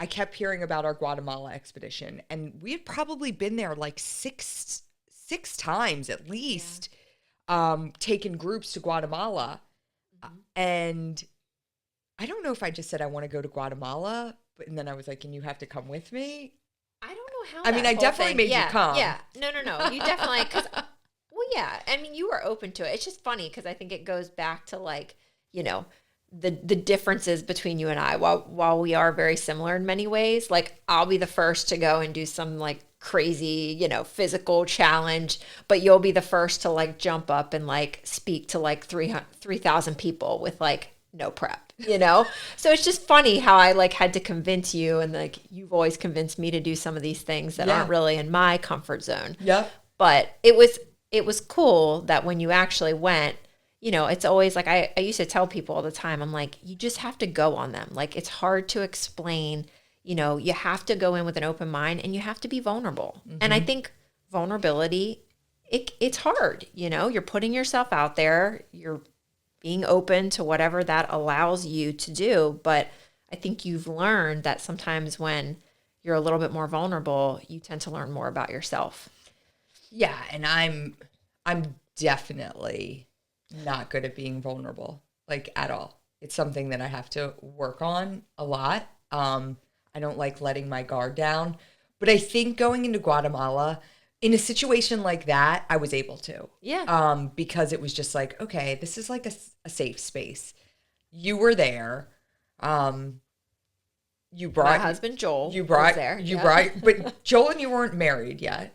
I kept hearing about our Guatemala expedition, and we had probably been there like six times at least, taken groups to Guatemala. And I don't know if I just said I want to go to Guatemala, and then I was like, and you have to come with me. I don't know how. I mean, I definitely made you come. Yeah, no, you definitely because. Well, yeah, I mean, you were open to it. It's just funny because I think it goes back to like, you know, the differences between you and I. While we are very similar in many ways, like I'll be the first to go and do some like crazy, you know, physical challenge, but you'll be the first to like jump up and like speak to like 3,000 people with like no prep, you know? So it's just funny how I like had to convince you, and like you've always convinced me to do some of these things that aren't really in my comfort zone. Yep. But it was cool that when you actually went, you know, it's always like I used to tell people all the time, I'm like, you just have to go on them. Like it's hard to explain, you know, you have to go in with an open mind and you have to be vulnerable. And I think vulnerability, it's hard, you know, you're putting yourself out there, you're being open to whatever that allows you to do. But I think you've learned that sometimes when you're a little bit more vulnerable, you tend to learn more about yourself. Yeah, and I'm definitely not good at being vulnerable, like at all. It's something that I have to work on a lot. I don't like letting my guard down, but I think going into Guatemala in a situation like that, I was able to. Yeah. Because it was just like, okay, this is like a safe space. You were there. You brought my husband Joel. Was there. But Joel and you weren't married yet.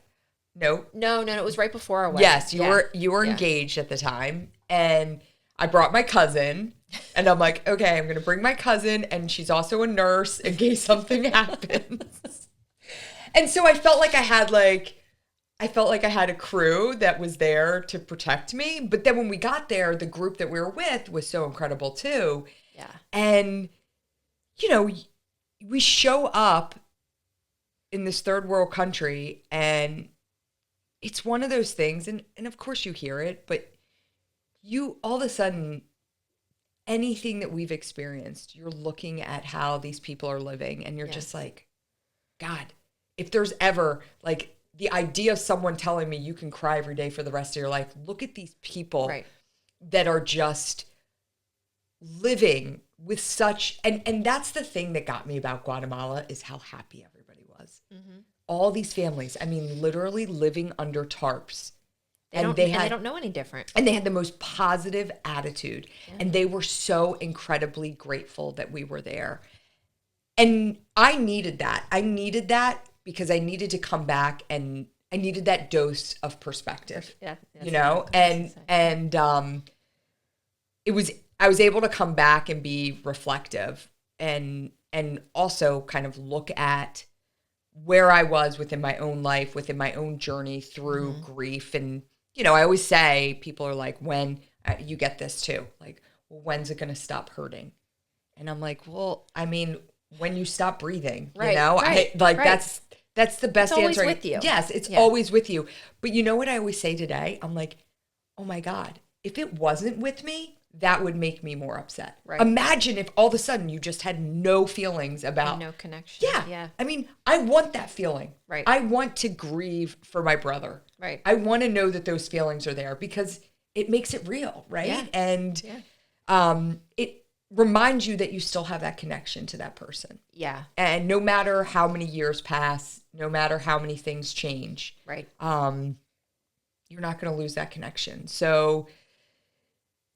No. No. It was right before our wedding. Yes, you were engaged at the time, and I brought my cousin, and I'm like, okay, I'm gonna bring my cousin, and she's also a nurse in case something happens. And so I felt like I had a crew that was there to protect me. But then when we got there, the group that we were with was so incredible too. Yeah. And you know, we show up in this third world country, and it's one of those things, and of course you hear it, but you all of a sudden, anything that we've experienced, you're looking at how these people are living, and you're just like, God, if there's ever like the idea of someone telling me you can cry every day for the rest of your life, look at these people that are just living with such, and that's the thing that got me about Guatemala is how happy everybody was. Mm-hmm. All these families, I mean, literally living under tarps. They don't know any different. And they had the most positive attitude. Yeah. And they were so incredibly grateful that we were there. And I needed that. Because I needed to come back, and I needed that dose of perspective. Yeah. You know? And I was able to come back and be reflective and also kind of look at where I was within my own life, within my own journey through grief. And, you know, I always say, people are like, when you get this too, like, well, when's it going to stop hurting? And I'm like, well, I mean, when you stop breathing, you know, that's the best answer. It's always with you. Yes, it's always with you. But you know what I always say today? I'm like, oh my God, if it wasn't with me, that would make me more upset. Right. Imagine if all of a sudden you just had no feelings about... no connection. Yeah. I mean, I want that feeling. Right. I want to grieve for my brother. Right. I want to know that those feelings are there because it makes it real, right? Yeah. And it reminds you that you still have that connection to that person. Yeah. And no matter how many years pass, no matter how many things change, right. You're not going to lose that connection. So...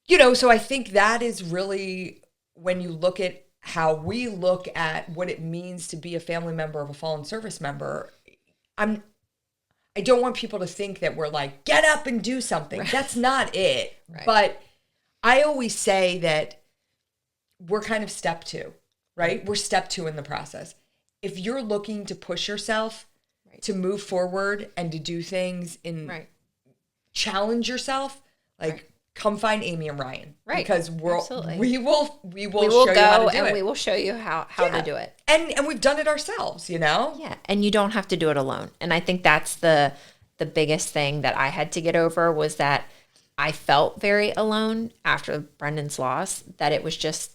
You know, so I think that is really when you look at how we look at what it means to be a family member of a fallen service member. I don't want people to think that we're like, get up and do something. Right. That's not it. Right. But I always say that we're kind of step 2, right? We're step 2 in the process. If you're looking to push yourself to move forward and to do things and challenge yourself, like come find Amy and Ryan, because we will show you how to do it. We will show you how to do it. And we've done it ourselves, you know? Yeah. And you don't have to do it alone. And I think that's the biggest thing that I had to get over was that I felt very alone after Brendan's loss, that it was just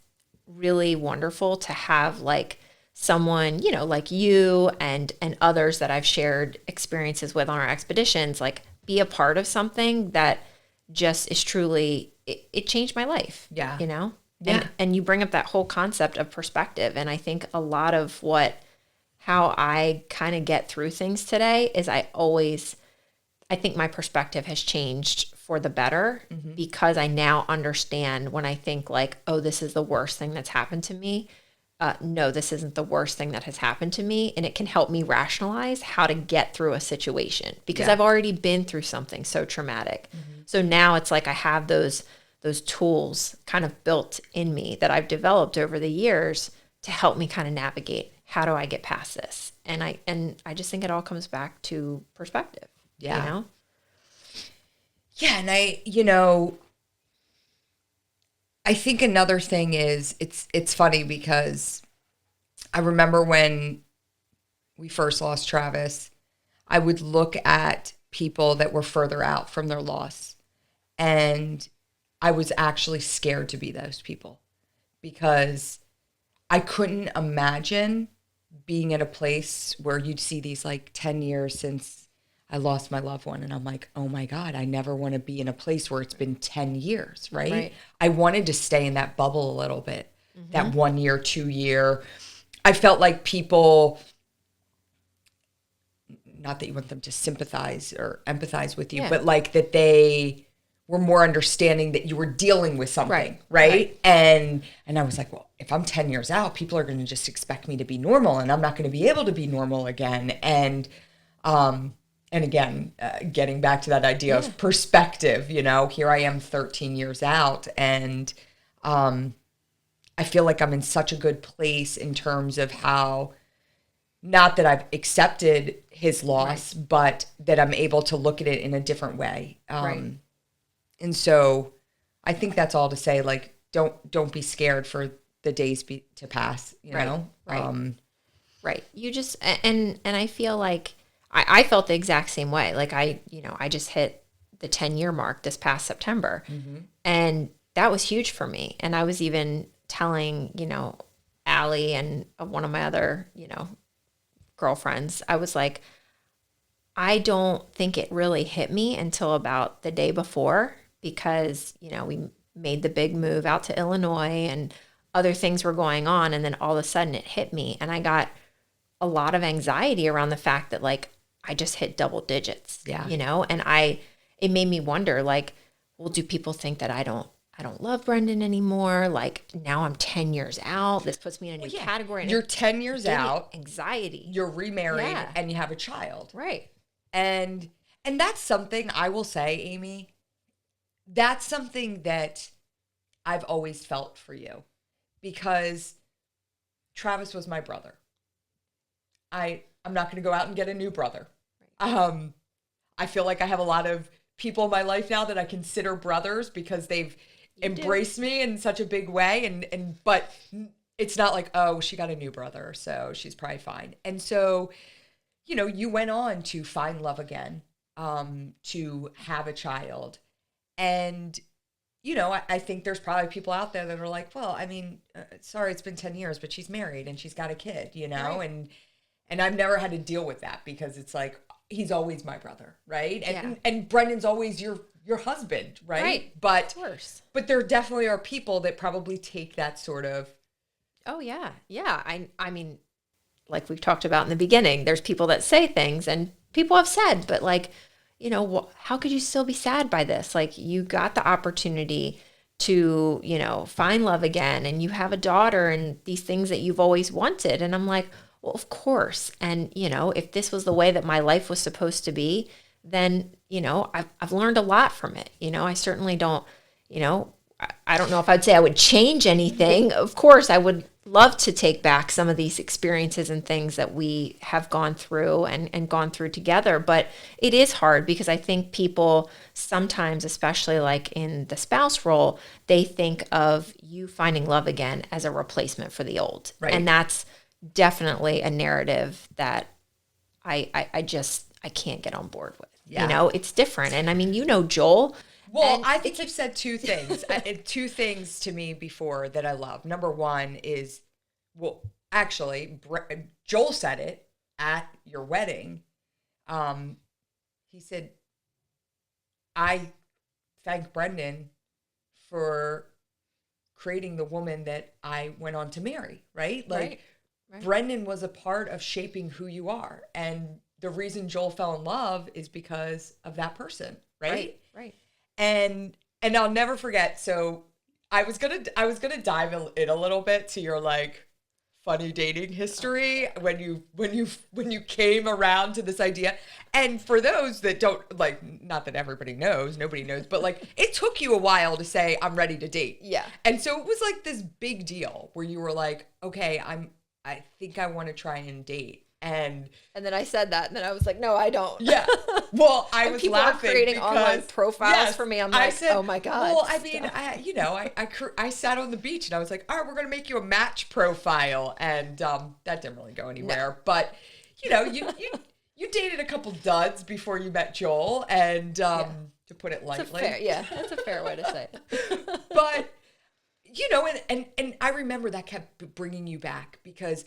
really wonderful to have like someone, you know, like you and others that I've shared experiences with on our expeditions, like be a part of something that just is truly, it changed my life. Yeah. You know? Yeah. And you bring up that whole concept of perspective. And I think a lot of how I kind of get through things today is I think my perspective has changed for the better because I now understand when I think like, oh, this is the worst thing that's happened to me. No, this isn't the worst thing that has happened to me. And it can help me rationalize how to get through a situation because I've already been through something so traumatic. So now it's like I have those tools kind of built in me that I've developed over the years to help me kind of navigate how do I get past this. And I just think it all comes back to perspective. Yeah. You know? Yeah. And I think another thing is it's funny because I remember when we first lost Travis, I would look at people that were further out from their loss and I was actually scared to be those people because I couldn't imagine being in a place where you'd see these like 10 years since I lost my loved one. And I'm like, oh my God, I never want to be in a place where it's been 10 years, right? I wanted to stay in that bubble a little bit, that 1 year, 2 year. I felt like people, not that you want them to sympathize or empathize with you, but like that they were more understanding that you were dealing with something, right? And I was like, well, if I'm 10 years out, people are going to just expect me to be normal and I'm not going to be able to be normal again. And again, getting back to that idea of perspective, you know, here I am 13 years out and I feel like I'm in such a good place in terms of how, not that I've accepted his loss, but that I'm able to look at it in a different way. And so I think that's all to say, like, don't be scared for the days to pass, you know? Right. You just, and I feel like I felt the exact same way. Like I just hit the 10-year mark this past September and that was huge for me. And I was even telling, you know, Allie and one of my other, you know, girlfriends, I was like, I don't think it really hit me until about the day before because, you know, we made the big move out to Illinois and other things were going on. And then all of a sudden it hit me and I got a lot of anxiety around the fact that like, I just hit double digits, you know? And it made me wonder like, well, do people think that I don't love Brendan anymore? Like now I'm 10 years out. This puts me in a new category. You're 10 years out. Anxiety. You're remarried and you have a child. Right. And that's something I will say, Amy, that's something that I've always felt for you because Travis was my brother. I'm not going to go out and get a new brother. I feel like I have a lot of people in my life now that I consider brothers because they've embraced me in such a big way. But it's not like, oh, she got a new brother, so she's probably fine. And so, you know, you went on to find love again, to have a child. And, you know, I think there's probably people out there that are like, well, I mean, sorry, it's been 10 years, but she's married and she's got a kid, you know? And I've never had to deal with that because it's like, he's always my brother, right? And Brendan's always your husband, right? But, of course. But there definitely are people that probably take that sort of. Oh, yeah. Yeah. I mean, like we've talked about in the beginning, there's people that say things and people have said, but like, you know, how could you still be sad by this? Like you got the opportunity to, you know, find love again and you have a daughter and these things that you've always wanted. And I'm like, well, of course. And, you know, if this was the way that my life was supposed to be, then, you know, I've learned a lot from it. You know, I certainly don't, you know, I don't know if I'd say I would change anything. Of course, I would love to take back some of these experiences and things that we have gone through and gone through together. But it is hard because I think people sometimes, especially like in the spouse role, they think of you finding love again as a replacement for the old. Right. And that's definitely a narrative that I can't get on board with. You know, it's different. And I mean, you know, Joel, Well, And I think you've said two things. Two things to me before that I love. Number one is, well, actually, Joel said it at your wedding. He said, I thank Brendan for creating the woman that I went on to marry, right? Like, Right. Brendan was a part of shaping who you are. And the reason Joel fell in love is because of that person, right? Right. And I'll never forget. So I was gonna dive in a little bit to your like funny dating history when you came around to this idea. And for those that don't, like, not that everybody knows, nobody knows, but like it took you a while to say I'm ready to date. Yeah. And so it was like this big deal where you were like, okay, I think I want to try and date. And then I said that, and then I was like, no, I don't. yeah. Well, I was people laughing are creating because, online profiles yes, for me. I'm I like, said, oh my God. Well, I mean, I sat on the beach and I was like, all right, we're going to make you a match profile. And that didn't really go anywhere. No. But, you dated a couple duds before you met Joel. And to put it lightly. That's a fair way to say it. But, and I remember that kept bringing you back because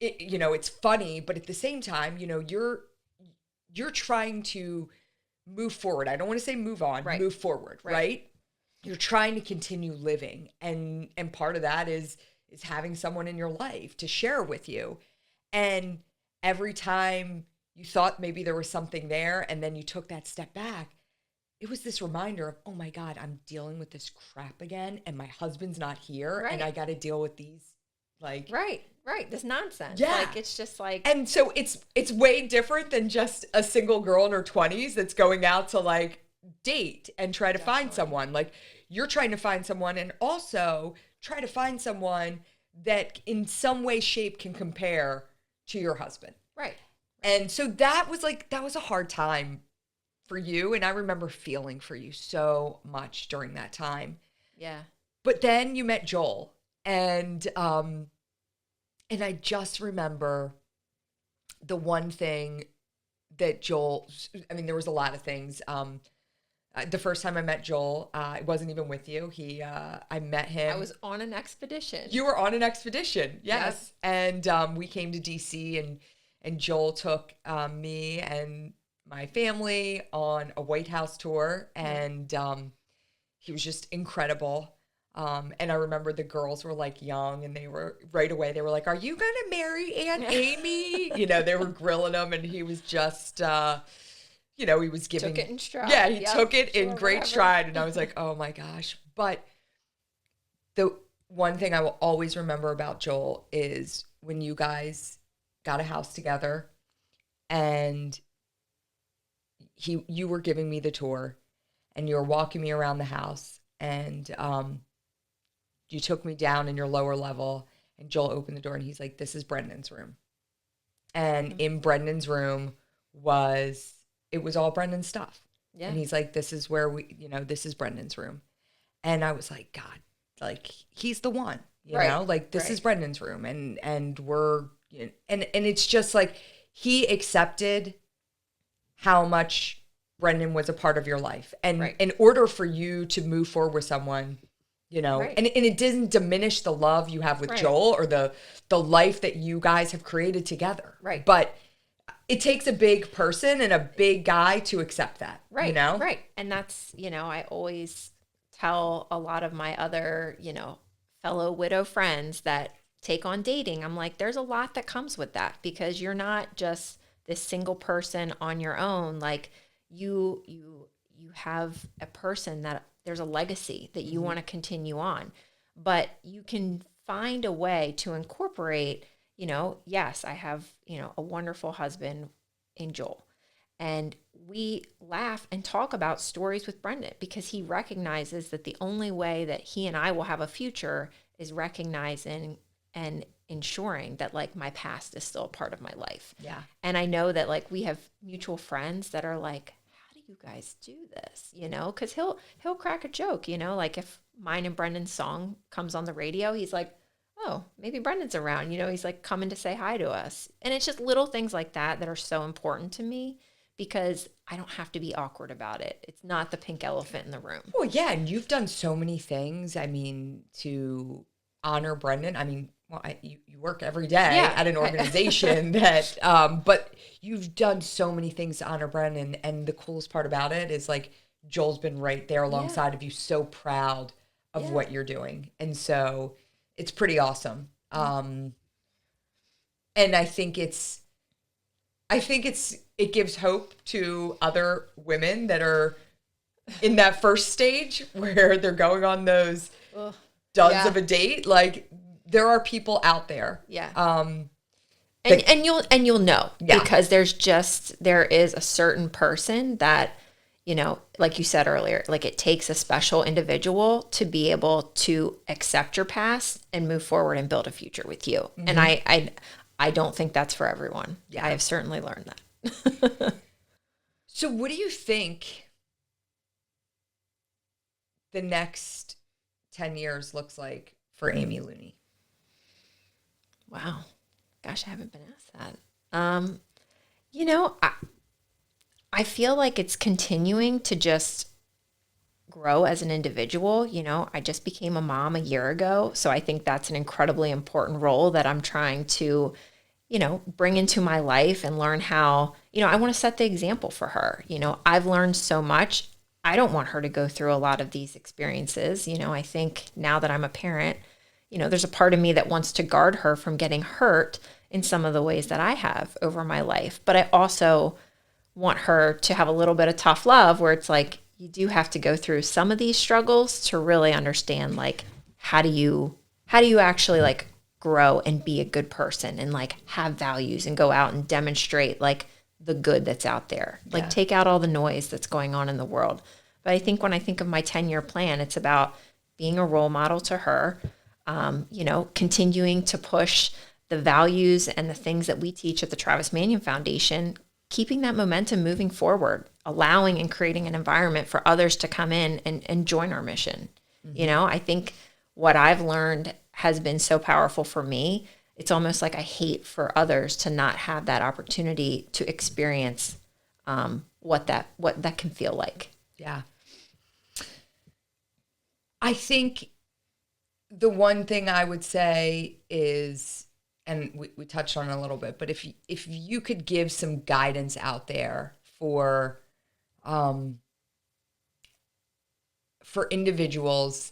it's funny, but at the same time, you're trying to move forward. I don't want to say move on, move forward, right? You're trying to continue living. And part of that is having someone in your life to share with you. And every time you thought maybe there was something there and then you took that step back, it was this reminder of, oh my God, I'm dealing with this crap again and my husband's not here and I got to deal with these Right. This nonsense. Yeah. Like, it's just like. And so it's way different than just a single girl in her 20s that's going out to like date and try to find someone. Like, you're trying to find someone and also try to find someone that in some way, shape can compare to your husband. Right. And so that was a hard time for you. And I remember feeling for you so much during that time. Yeah. But then you met Joel. And I just remember the one thing that Joel, I mean, there was a lot of things. The first time I met Joel, I wasn't even with you. I met him. I was on an expedition. You were on an expedition, yes. Yep. And we came to DC and Joel took me and my family on a White House tour. And he was just incredible. And I remember the girls were like young and they were like, are you going to marry Aunt Amy? They were grilling him and he was just, he was giving. Took it in stride. Yeah, he took it in great stride. And I was like, oh my gosh. But the one thing I will always remember about Joel is when you guys got a house together and you were giving me the tour and you were walking me around the house and, you took me down in your lower level and Joel opened the door and he's like, this is Brendan's room. And in Brendan's room was all Brendan's stuff. Yeah. And he's like, this is where this is Brendan's room. And I was like, God, like he's the one, you know, like this is Brendan's room. And we're, and it's just like, he accepted how much Brendan was a part of your life. And in order for you to move forward with someone, and it doesn't diminish the love you have with Joel or the life that you guys have created together. Right. But it takes a big person and a big guy to accept that. Right. Right. And that's, I always tell a lot of my other, fellow widow friends that take on dating. I'm like, there's a lot that comes with that because you're not just this single person on your own. Like you have a person that there's a legacy that you want to continue on, but you can find a way to incorporate, yes, I have, a wonderful husband in Joel, and we laugh and talk about stories with Brendan because he recognizes that the only way that he and I will have a future is recognizing and ensuring that like my past is still a part of my life. Yeah. And I know that like we have mutual friends that are like, you guys do this, because he'll crack a joke, like if mine and Brendan's song comes on the radio, he's like, oh, maybe Brendan's around, he's like coming to say hi to us. And it's just little things like that that are so important to me because I don't have to be awkward about it. It's not the pink elephant in the room. Well, yeah, and you've done so many things. I mean, to honor Brendan. I mean, well, you work every day Yeah. at an organization that, but you've done so many things to honor Brendan. And the coolest part about it is like Joel's been right there alongside of you, so proud of what you're doing, and so it's pretty awesome. And I think it gives hope to other women that are in that first stage where they're going on those duds of a date. Like, there are people out there. Yeah. That, and you'll know because there is a certain person that, you know, like you said earlier, like it takes a special individual to be able to accept your past and move forward and build a future with you. And I don't think that's for everyone. Yeah. I have certainly learned that. So what do you think the next 10 years looks like for Amy Looney? Wow. Gosh, I haven't been asked that. You know, I feel like it's continuing to just grow as an individual. You know, I just became a mom a year ago. So I think that's an incredibly important role that I'm trying to, you know, bring into my life and learn how, you know, I want to set the example for her. You know, I've learned so much. I don't want her to go through a lot of these experiences. You know, I think now that I'm a parent, you know, there's a part of me that wants to guard her from getting hurt in some of the ways that I have over my life. But I also want her to have a little bit of tough love where it's like, you do have to go through some of these struggles to really understand, like, how do you actually like grow and be a good person and like have values and go out and demonstrate like the good that's out there. Like take out all the noise that's going on in the world. But I think when I think of my 10-year plan, it's about being a role model to her, you know, continuing to push the values and the things that we teach at the Travis Manion Foundation, keeping that momentum moving forward, allowing and creating an environment for others to come in and join our mission. You know, I think what I've learned has been so powerful for me. It's almost like I hate for others to not have that opportunity to experience what that can feel like. Yeah. I think the one thing I would say is, and we touched on it a little bit, but if you could give some guidance out there for individuals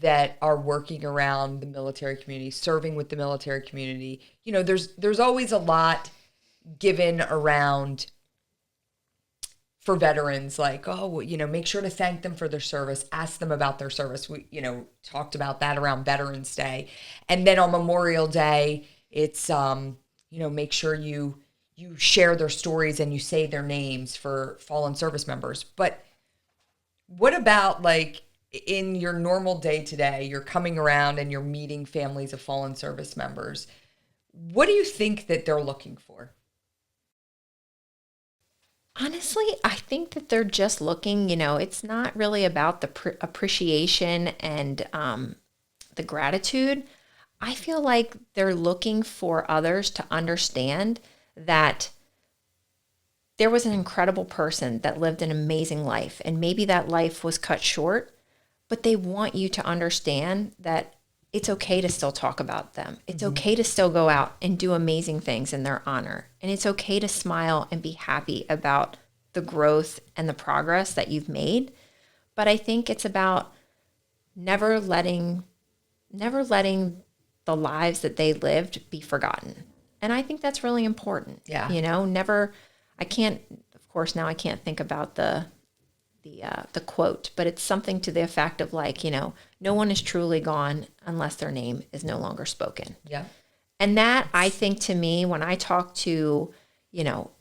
that are working around the military community, serving with the military community, you know, there's always a lot given around for veterans, like, oh, you know, make sure to thank them for their service, ask them about their service. We, you know, talked about that around Veterans Day. And then on Memorial Day, it's, you know, make sure you share their stories and you say their names for fallen service members. But what about, like, in your normal day today, you're coming around and you're meeting families of fallen service members. What do you think that they're looking for? Honestly, I think that they're just looking, you know, it's not really about the appreciation and the gratitude. I feel like they're looking for others to understand that there was an incredible person that lived an amazing life, and maybe that life was cut short, but they want you to understand that it's okay to still talk about them. It's okay to still go out and do amazing things in their honor. And it's okay to smile and be happy about the growth and the progress that you've made. But I think it's about never letting the lives that they lived be forgotten. And I think that's really important. Yeah. You know, I can't think about the quote, but it's something to the effect of, like, you know, no one is truly gone unless their name is no longer spoken. Yeah. And that, I think, to me, when I talk to, you know,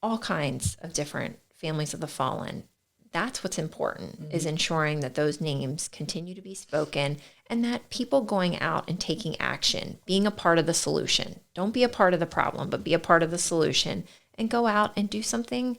all kinds of different families of the fallen, that's what's important, is ensuring that those names continue to be spoken and that people going out and taking action, being a part of the solution. Don't be a part of the problem, but be a part of the solution and go out and do something,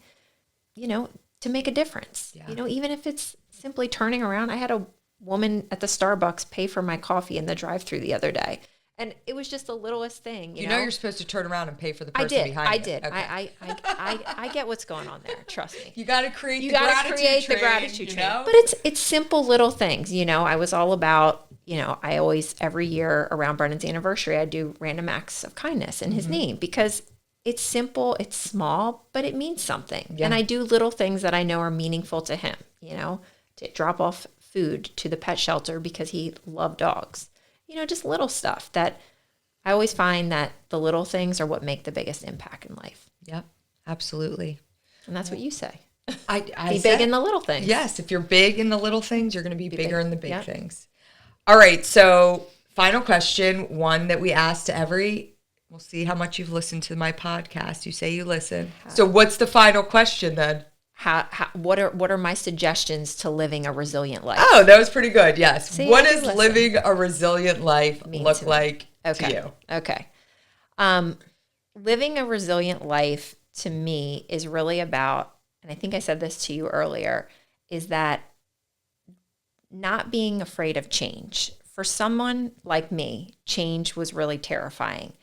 you know, to make a difference. Yeah. You know, even if it's simply turning around. I had a woman at the Starbucks pay for my coffee in the drive-thru the other day. And it was just the littlest thing. You know you're supposed to turn around and pay for the person behind you. I did. Okay. I get what's going on there. Trust me. You got to create the gratitude train. But it's simple little things. I was all about, I always, every year around Brennan's anniversary, I do random acts of kindness in his name because it's simple, it's small, but it means something. Yeah. And I do little things that I know are meaningful to him, to drop off food to the pet shelter because he loved dogs. Just little stuff that I always find that the little things are what make the biggest impact in life. Yep, absolutely. And that's what you say. I be big in the little things. Yes, if you're big in the little things, you're going to be bigger in the big things. All right, so final question, one that we asked to we'll see how much you've listened to my podcast. You say you listen. So what's the final question then? What are my suggestions to living a resilient life? Oh, that was pretty good. Yes. See, what does living a resilient life look like to you? Okay. Living a resilient life to me is really about, and I think I said this to you earlier, is that not being afraid of change. For someone like me, change was really terrifying.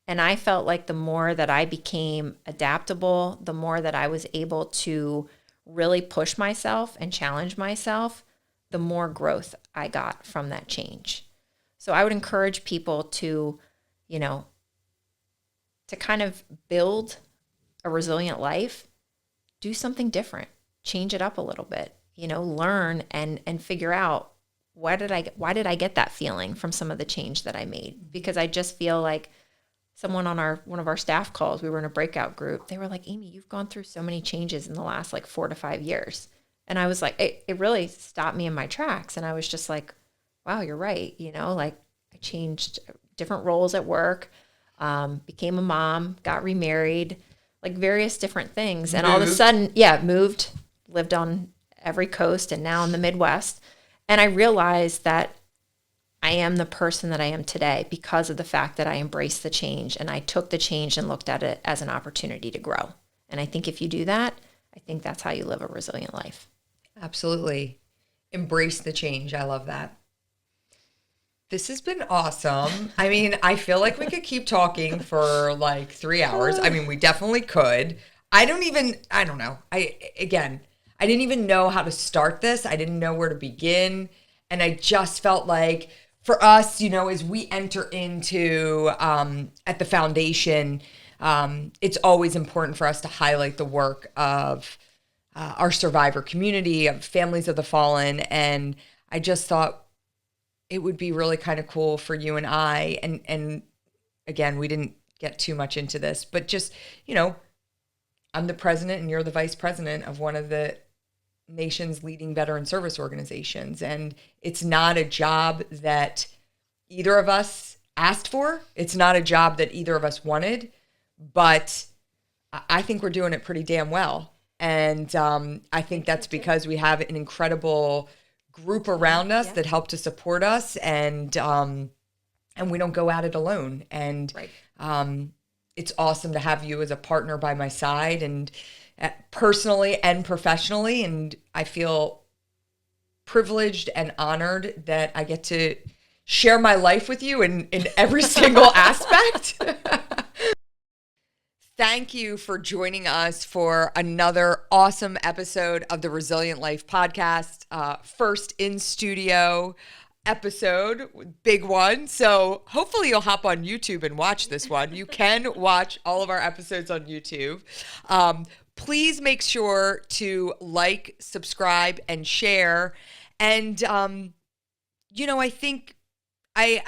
And I felt like the more that I became adaptable, the more that I was able to really push myself and challenge myself, the more growth I got from that change. So I would encourage people to, to kind of build a resilient life, do something different, change it up a little bit, learn and figure out why did I get that feeling from some of the change that I made? Because I just feel like someone on one of our staff calls, we were in a breakout group. They were like, Amy, you've gone through so many changes in the last 4 to 5 years. And I was like, it really stopped me in my tracks. And I was just like, wow, you're right. I changed different roles at work, became a mom, got remarried, various different things. And all of a sudden, moved, lived on every coast and now in the Midwest. And I realized that I am the person that I am today because of the fact that I embraced the change and I took the change and looked at it as an opportunity to grow. And I think if you do that, I think that's how you live a resilient life. Absolutely. Embrace the change. I love that. This has been awesome. I mean, I feel like we could keep talking for 3 hours. I mean, we definitely could. I don't know. I didn't even know how to start this. I didn't know where to begin. And I just felt like for us, as we enter into at the foundation, it's always important for us to highlight the work of our survivor community, of families of the fallen. And I just thought it would be really kind of cool for you and I, and again, we didn't get too much into this, but just, I'm the president and you're the vice president of one of the nation's leading veteran service organizations. And it's not a job that either of us asked for. It's not a job that either of us wanted, but I think we're doing it pretty damn well. And I think that's because we have an incredible group around us that help to support us, and we don't go at it alone. And it's awesome to have you as a partner by my side, and personally and professionally. And I feel privileged and honored that I get to share my life with you in every single aspect. Thank you for joining us for another awesome episode of the Resilient Life podcast. First in studio episode, big one. So hopefully you'll hop on YouTube and watch this one. You can watch all of our episodes on YouTube. Please make sure to like, subscribe, and share. And, I think I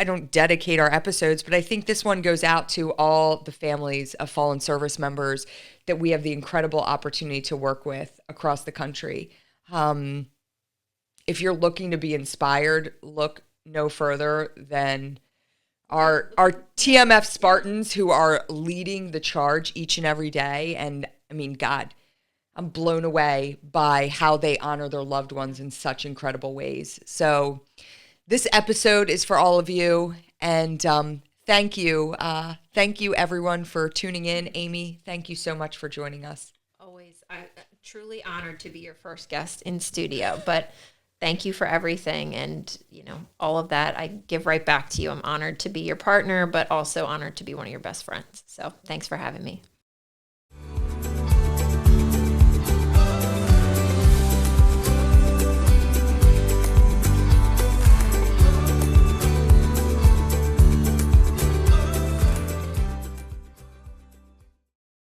don't dedicate our episodes, but I think this one goes out to all the families of fallen service members that we have the incredible opportunity to work with across the country. If you're looking to be inspired, look no further than our TMF Spartans who are leading the charge each and every day. And I mean, God, I'm blown away by how they honor their loved ones in such incredible ways. So this episode is for all of you, and thank you. Thank you, everyone, for tuning in. Amy, thank you so much for joining us. Always. I'm truly honored to be your first guest in studio, but thank you for everything. And, all of that I give right back to you. I'm honored to be your partner, but also honored to be one of your best friends. So thanks for having me.